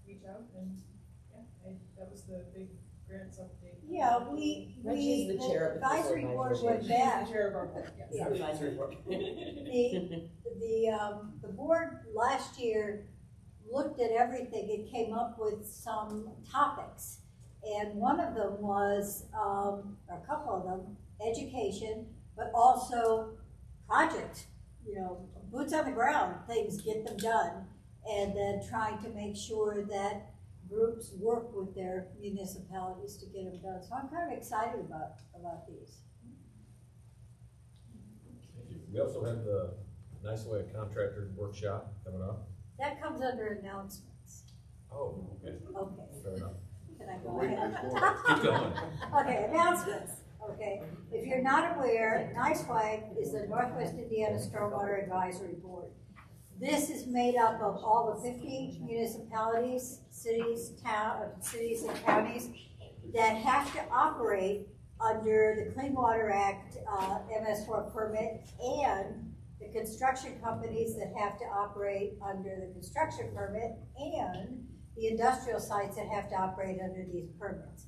reach out. And yeah, that was the big grants update. Yeah, Reggie's the chair of the advisory board went She's back. the chair of our board, yes. Yeah. Advisory board. The board last year looked at everything and came up with some topics. And one of them was, or a couple of them, education, but also project, boots on the ground, things, get them done. And then trying to make sure that groups work with their municipalities to get them done. So I'm kind of excited about these. Thank you. We also have the NICEWide Contractors Workshop coming up. That comes under announcements. Oh, okay. Okay. Fair enough. Can I go Wait, ahead? there's more. Keep going. Okay, announcements. Okay, if you're not aware, NICEWide is the Northwest Indiana Stormwater Advisory Board. This is made up of all the 50 municipalities, cities and counties that have to operate under the Clean Water Act MS4 permit, and the construction companies that have to operate under the construction permit, and the industrial sites that have to operate under these permits.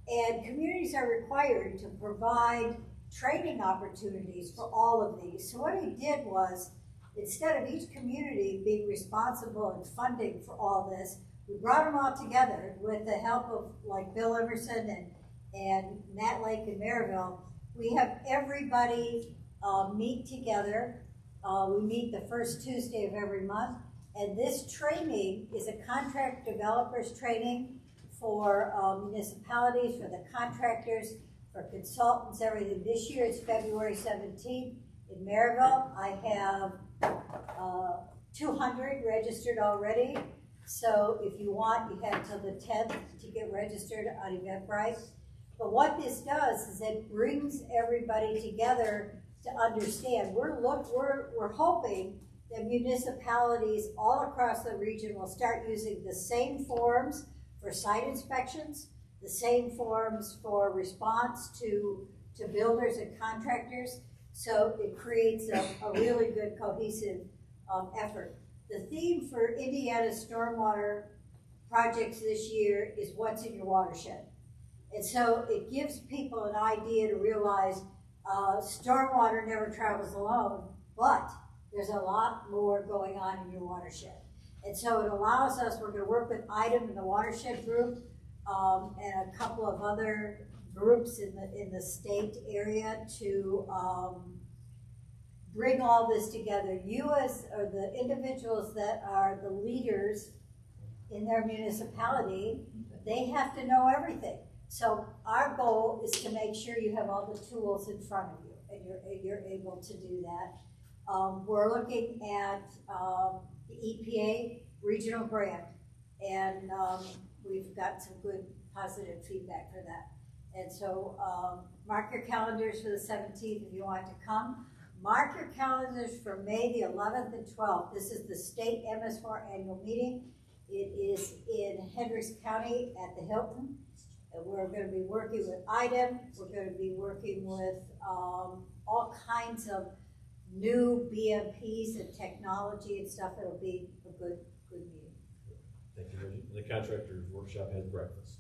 And communities are required to provide training opportunities for all of these. So what he did was, instead of each community being responsible and funding for all this, we brought them all together with the help of like Bill Emerson and Matt Lake and Maryville. We have everybody meet together. We meet the first Tuesday of every month. And this training is a contract developers training for municipalities, for the contractors, for consultants, everything. This year it's February 17th in Maryville. I have 200 registered already. So if you want, you have until the 10th to get registered on Eventbrite. But what this does is it brings everybody together to understand. We're hoping that municipalities all across the region will start using the same forms for site inspections, the same forms for response to builders and contractors. So it creates a really good cohesive effort. The theme for Indiana's stormwater projects this year is what's in your watershed. And so it gives people an idea to realize stormwater never travels alone, but there's a lot more going on in your watershed. And so it allows us, we're going to work with IDEM and the watershed group and a couple of other groups in the state area to bring all this together. You or the individuals that are the leaders in their municipality, they have to know everything. So our goal is to make sure you have all the tools in front of you and you're able to do that. We're looking at the EPA regional grant, and we've got some good positive feedback for that. And so mark your calendars for the 17th if you want to come. Mark your calendars for May the 11th and 12th. This is the state MS4 annual meeting. It is in Hendricks County at the Hilton. And we're going to be working with IDEM. We're going to be working with all kinds of new BMPs and technology and stuff. It'll be a good meeting. Thank you, Reggie. The contractors workshop has breakfast.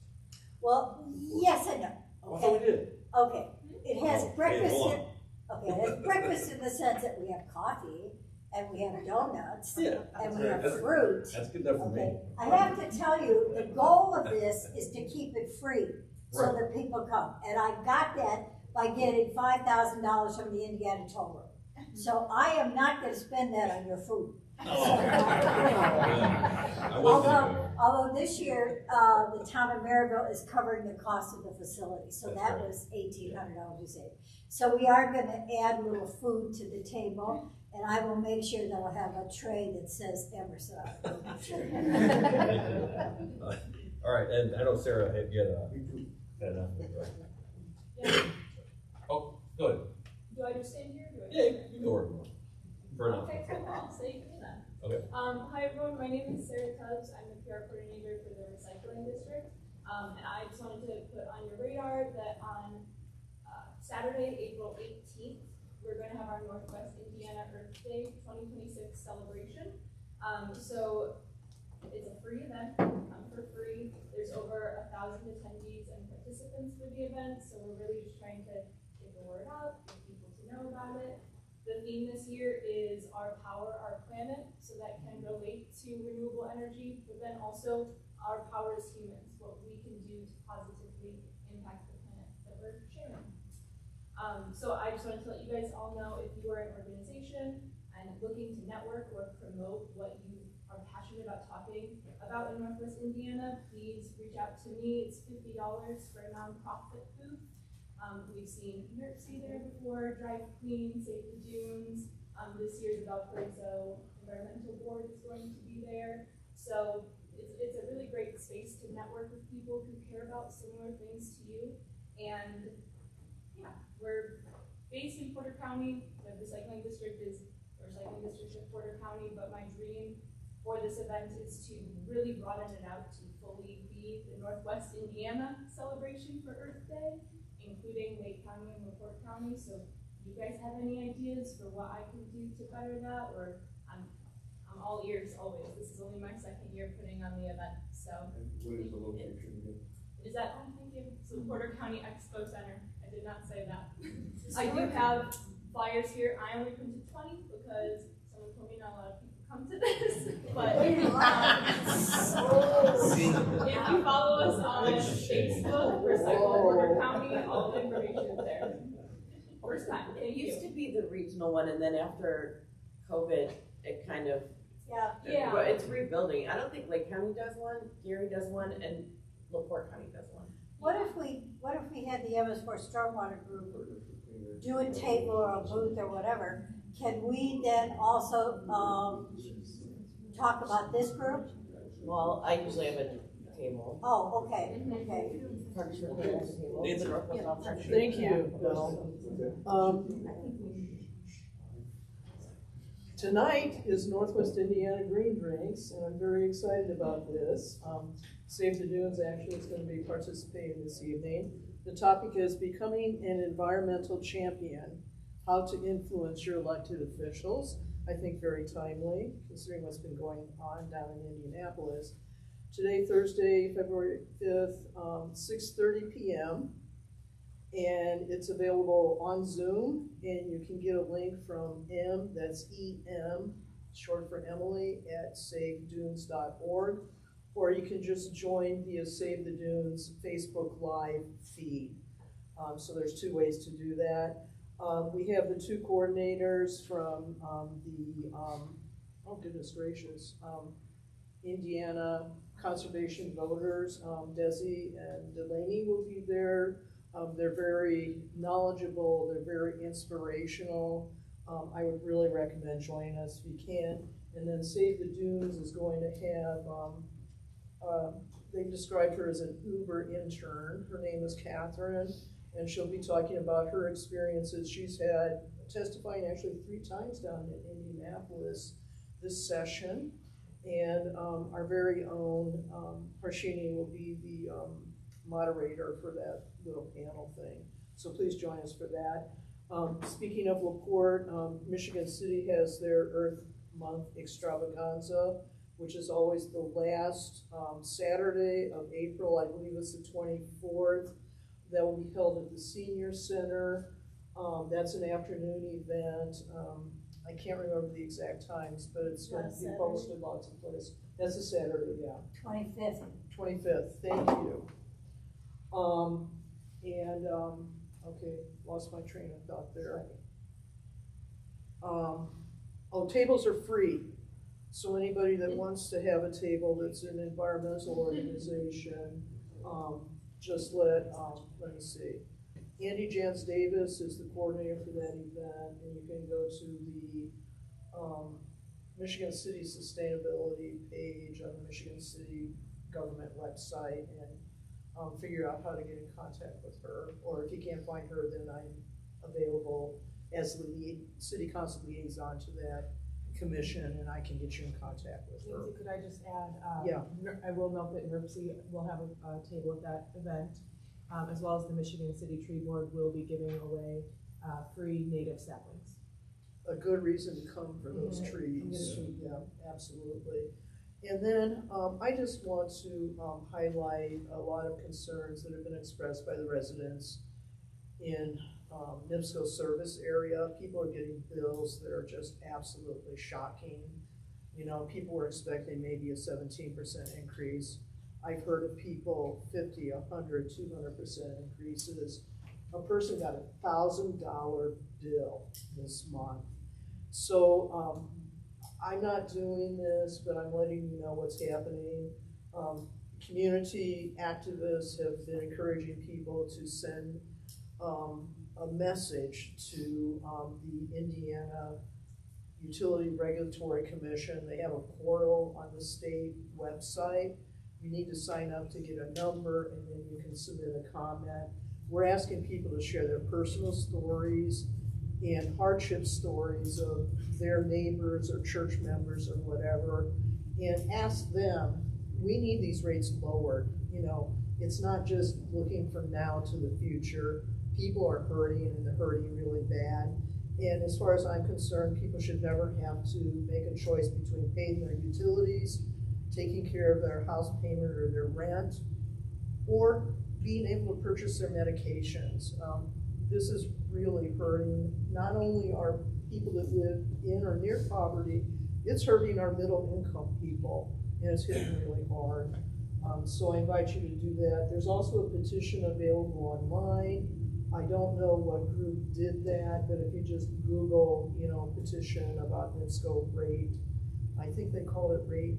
Well, yes and no. I thought we did. Okay. It has Oh, breakfast. hey, hold Okay, it has breakfast in the sense that we have coffee and we have donuts, Yeah. and we have That's- fruit. That's good enough for me. Okay, I have to tell you, the goal of this is to keep it free, so Right. that people come. And I got that by getting $5,000 from the Indiana Toll Road. So I am not gonna spend that on your food. Although this year, the town of Maryville is covering the cost of the facility, so that was $1,800 you saved. So we are gonna add a little food to the table, and I will make sure that I'll have a tray that says Emerson on it. All right, and I know Sarah had enough. Yeah. Oh, go ahead. Do I just stand here? Yeah, you go where you want. For now. Okay, cool, I'll stay for that. Okay. Hi everyone, my name is Sarah Tubbs. I'm the PR coordinator for the recycling district. And I just wanted to put on your radar that on Saturday, April 18th, we're going to have our Northwest Indiana Earth Day 2026 celebration. So it's a free event, for free. There's over 1,000 attendees and participants for the event, so we're really just trying to get the word out, get people to know about it. The theme this year is Our Power, Our Planet, so that can relate to renewable energy, but then also our power as humans, what we can do to positively impact the planet that we're sharing. So I just wanted to let you guys all know, if you are an organization and looking to network or promote what you are passionate about talking about in Northwest Indiana, please reach out to me. It's $50 for a nonprofit booth. We've seen NERC there before, Drive Clean, Save the Dunes. This year the Valparaiso Environmental Board is going to be there. So it's a really great space to network with people who care about similar things to you. And yeah, we're based in Porter County. The recycling district is Porter County, but my dream for this event is to really broaden it out to fully be the Northwest Indiana celebration for Earth Day, including Lake County and LaPorte County. So if you guys have any ideas for what I can do to better that, or I'm all ears always. This is only my second year putting on the event. So What is the location again? is that, oh, thank you. So Porter County Expo Center. I did not say that. I do have flyers here. I only printed 20 because someone told me not a lot of people come to this. But if you follow us on Facebook, Recycle Porter County, all the information is there. First time. It used to be the regional one, and then after COVID, it kind of, Yeah. but it's rebuilding. I don't think Lake County does one, Gary does one, and LaPorte County does one. What if we had the MS4 Stormwater Group do a table or a booth or whatever? Can we then also talk about this group? Well, I usually have a table. Oh, okay, okay. Thank you, Bill. Tonight is Northwest Indiana Green Drinks, and I'm very excited about this. Save the Dunes actually is going to be participating this evening. The topic is Becoming an Environmental Champion, How to Influence Your Elected Officials. I think very timely, considering what's been going on down in Indianapolis. Today, Thursday, February 5th, 6:30 p.m. And it's available on Zoom, and you can get a link from M, that's E-M, short for Emily, at savedunes.org, or you can just join via Save the Dunes Facebook Live feed. So there's two ways to do that. We have the two coordinators from oh goodness gracious, Indiana Conservation Voters, Desi and Delaney will be there. They're very knowledgeable, they're very inspirational. I would really recommend joining us if you can. And then Save the Dunes is going to have, they described her as an Uber intern. Her name is Catherine, and she'll be talking about her experiences. She's had testifying actually 3 times down in Indianapolis this session. And our very own Harshini will be the moderator for that little panel thing. So please join us for that. Speaking of LaPorte, Michigan City has their Earth Month extravaganza, which is always the last Saturday of April. I believe it's the 24th. That will be held at the Senior Center. That's an afternoon event. I can't remember the exact times, but it's going to be Saturday. posted lots of places. That's a Saturday, yeah. 25th. 25th, thank you. Okay, lost my train of thought there. Tables are free. So anybody that wants to have a table that's an environmental organization, just let me see. Andy Jans Davis is the coordinator for that event, and you can go to the Michigan City Sustainability page on the Michigan City government website and figure out how to get in contact with her. Or if you can't find her, then I'm available as the city council liaison to that commission, and I can get you in contact with her. Lindsay, could I just add? Yeah. I will note that NERC will have a table at that event, as well as the Michigan City Tree Board will be giving away free native saplings. A good reason to come for those trees. Yeah, absolutely. And then I just want to highlight a lot of concerns that have been expressed by the residents in NIPSCO service area. People are getting bills that are just absolutely shocking. You know, people were expecting maybe a 17% increase. I've heard of people 50, 100, 200% increases. A person got a $1,000 bill this month. So I'm not doing this, but I'm letting you know what's happening. Community activists have been encouraging people to send a message to the Indiana Utility Regulatory Commission. They have a portal on the state website. You need to sign up to get a number, and then you can submit a comment. We're asking people to share their personal stories and hardship stories of their neighbors or church members or whatever, and ask them, we need these rates lowered. You know, it's not just looking from now to the future. People are hurting, and they're hurting really bad. And as far as I'm concerned, people should never have to make a choice between paying their utilities, taking care of their house payment or their rent, or being able to purchase their medications. This is really hurting not only our people that live in or near poverty, it's hurting our middle income people, and it's hitting really hard. So I invite you to do that. There's also a petition available online. I don't know what group did that, but if you just Google, you know, petition about NIPSCO rate, I think they call it rate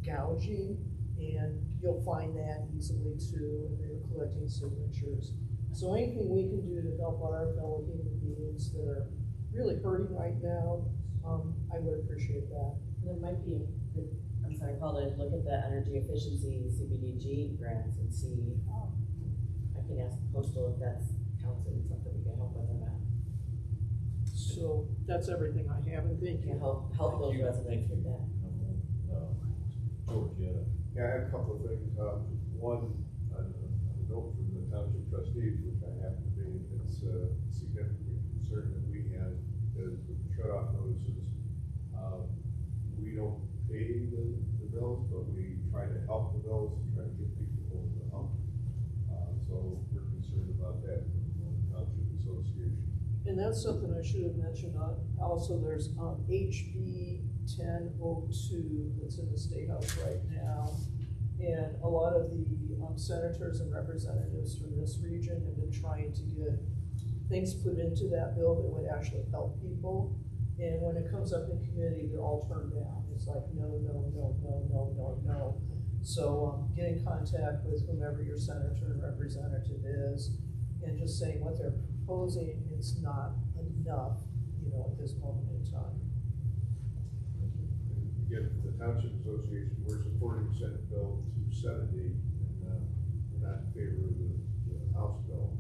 gouging, and you'll find that easily too, and they're collecting signatures. So anything we can do to help our fellow human beings that are really hurting right now, I would appreciate that. There might be a good, I'm sorry, Paul, to look at the energy efficiency CBDG grants and see, I can ask Postal if that's counts in something we can help with or not. So that's everything I have, and thank you. Help those residents with that. George, yeah, I have a couple of things. One, a note from the township trustees, which I happen to be, it's a significant concern that we had is with the shut-off notices. We don't pay the bills, but we try to help the bills and try to get people over the hump. So we're concerned about that from the Township Association. And that's something I should have mentioned. Also, there's HB 1002 that's in the State House right now. And a lot of the senators and representatives from this region have been trying to get things put into that bill that would actually help people. And when it comes up in committee, they're all turned down. It's like, no, no, no, no, no, no, no. So get in contact with whomever your senator and representative is, and just saying what they're proposing is not enough, you know, at this moment in time. Again, for the Township Association, we're supporting Senate Bill 270, and we're not in favor of the House bill.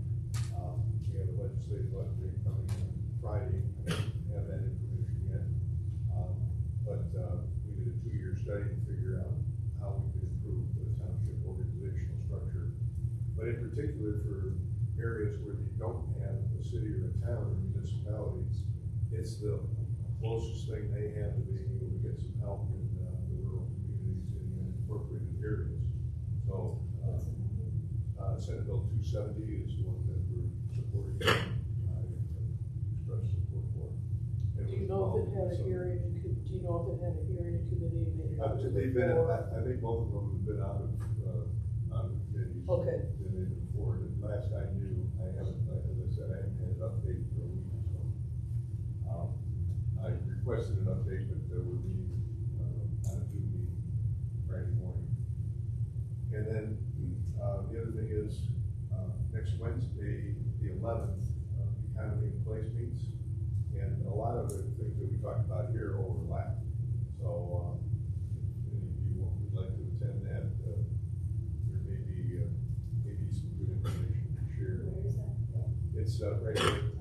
We have a legislative update coming on Friday. I don't have that information yet. But we did a 2-year study to figure out how we could improve the township organizational structure. But in particular for areas where they don't have a city or a town or municipalities, it's the closest thing they have to being able to get some help in the rural communities in the unincorporated areas. So Senate Bill 270 is the one that we're supporting. I express support for. It Do you was know if it involved, had a so- hearing, do you know if it had a hearing committee? Maybe it was They've been, before? I think both of them have been out of committees. Okay. Than they've been forwarded. Last I knew, I haven't, as I said, I haven't had an update for a week, so. I requested an update, but we're meeting, on a Zoom meeting Friday morning. And then, the other thing is, next Wednesday, the 11th, Economy in Place meets. And a lot of the things that we talked about here overlap. So, if any of you would like to attend that, there may be, maybe some good information to share. Where is that? It's, right here,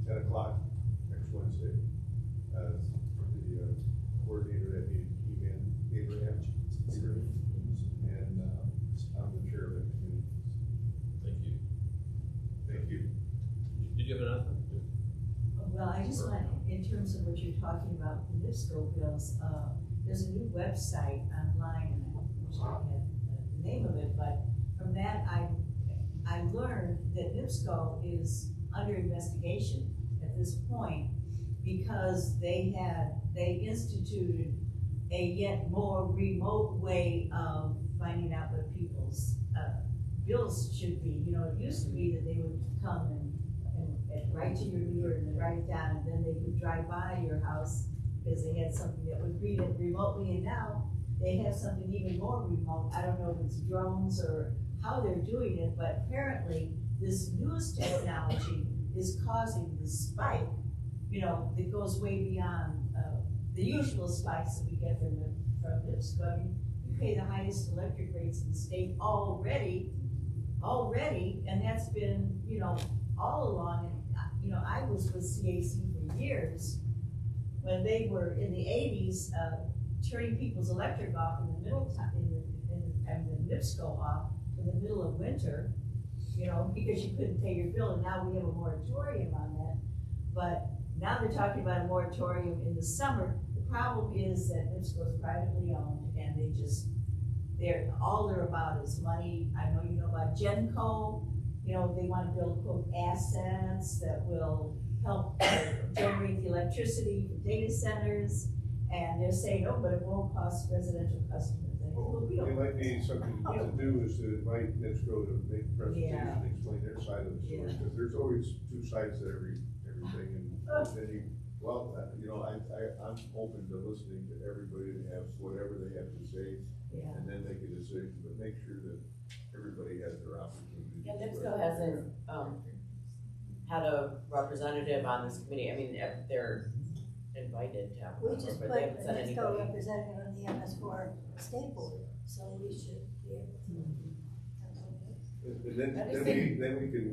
10 o'clock next Wednesday. The coordinator at Abraham, and, I'm the chair of that committee. Thank you. Thank you. Did you have an announcement? Well, I just want, in terms of what you're talking about, the NIPSCO bills, there's a new website online, and I wish I had the name of it, but from that, I learned that NIPSCO is under investigation at this point because they instituted a yet more remote way of finding out what people's bills should be. You know, it used to be that they would come and write to your meter and then write it down, and then they could drive by your house because they had something that would read it remotely, and now they have something even more remote. I don't know if it's drones or how they're doing it, but apparently this newest technology is causing the spike, you know, that goes way beyond the usual spikes that we get from NIPSCO. I mean, you pay the highest electric rates in the state already, and that's been, you know, all along. You know, I was with CAC for years when they were in the 80s turning people's electric off in the middle time, and the NIPSCO off in the middle of winter, you know, because you couldn't pay your bill, and now we have a moratorium on that. But now they're talking about a moratorium in the summer. The problem is that NIPSCO is privately owned, and all they're about is money. I know you know about GenCo. You know, they want to build, quote, assets that will help generate the electricity for data centers, and they're saying, oh, but it won't cost residential customers. Well, we It don't. might be something to do is to invite NIPSCO to make a presentation Yeah. and explain their side of the story, because there's always two sides to everything, and then you know, I'm open to listening to everybody that has whatever they have to say, and then make a decision, but make sure that everybody has their opportunity. Yeah, NIPSCO hasn't, had a representative on this committee. I mean, they're invited to have We one, just but put they haven't a sent NIPSCO anybody. representative on the MS4 state board, so we should be able to. And then we can,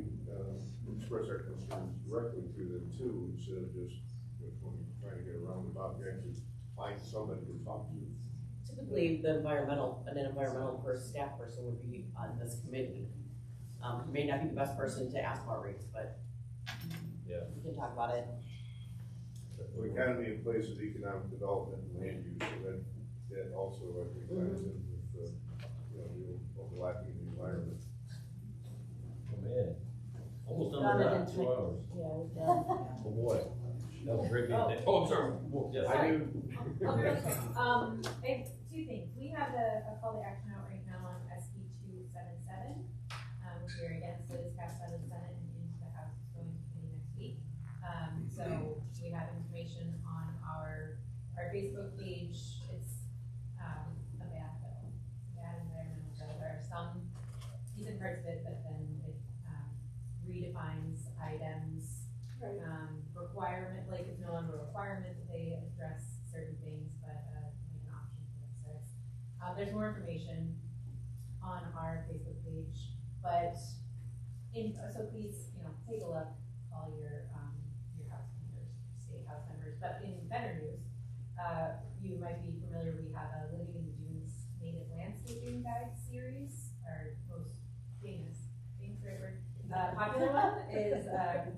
express our concerns directly to them too, instead of just, trying to get around about, you actually find somebody to talk to. Typically, an environmental staff person would be on this committee. May not be the best person to ask about rates, but yeah, we can talk about it. Well, economy in place is economic development and land use, so that also, I think, ties in with, the overlapping the environment. Oh, man. Almost done Done with it that, in 2 hours. Yeah, we've done. Oh, boy. That was a great meeting. Oh, I'm sorry. Yes. I do. I have two things. We have a call to action out right now on SB 277. We're against it, it's passed out of the Senate and into the House, it's going to committee next week. So we have information on our Facebook page. It's a bad bill, bad environmental bill. There are some decent parts of it, but then it redefines items. Requirement, like it's no longer a requirement that they address certain things, but like an option for it. So there's more information on our Facebook page, but so please, take a look, call your house members, state house members. But in better news, you might be familiar, we have a Living in the Dunes Native Landscaping Guide series, our most famous popular one is a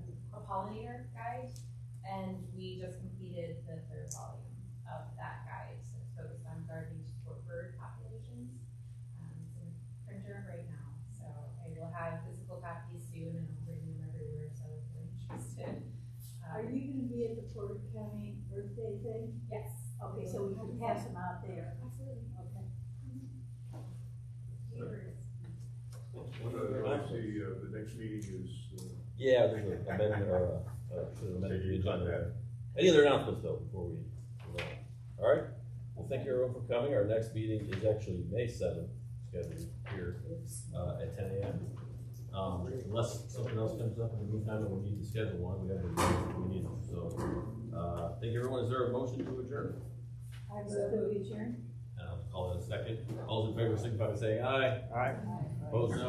pollinator guide, and we just completed the 3rd volume of that guide. So it's focused on gardening to support bird populations. It's in the printer right now, so I will have physical copies soon, and I'll bring them everywhere. So if you're interested, Are you going to be at the Okay, so we can pass them out there. Absolutely. Okay. The next meeting is, Yeah, there's an amendment or should amend the agenda there. Any other announcements though before we move on? All right. Well, thank you everyone for coming. Our next meeting is actually May 7th, scheduled here at 10 a.m. Unless something else comes up in the meantime and we need to schedule one, we have the meeting we need. So, thank you everyone. Is there a motion to adjourn? I will adjourn. And I'll call it a second. All those in favor signify by saying aye. Aye. Opposed, no.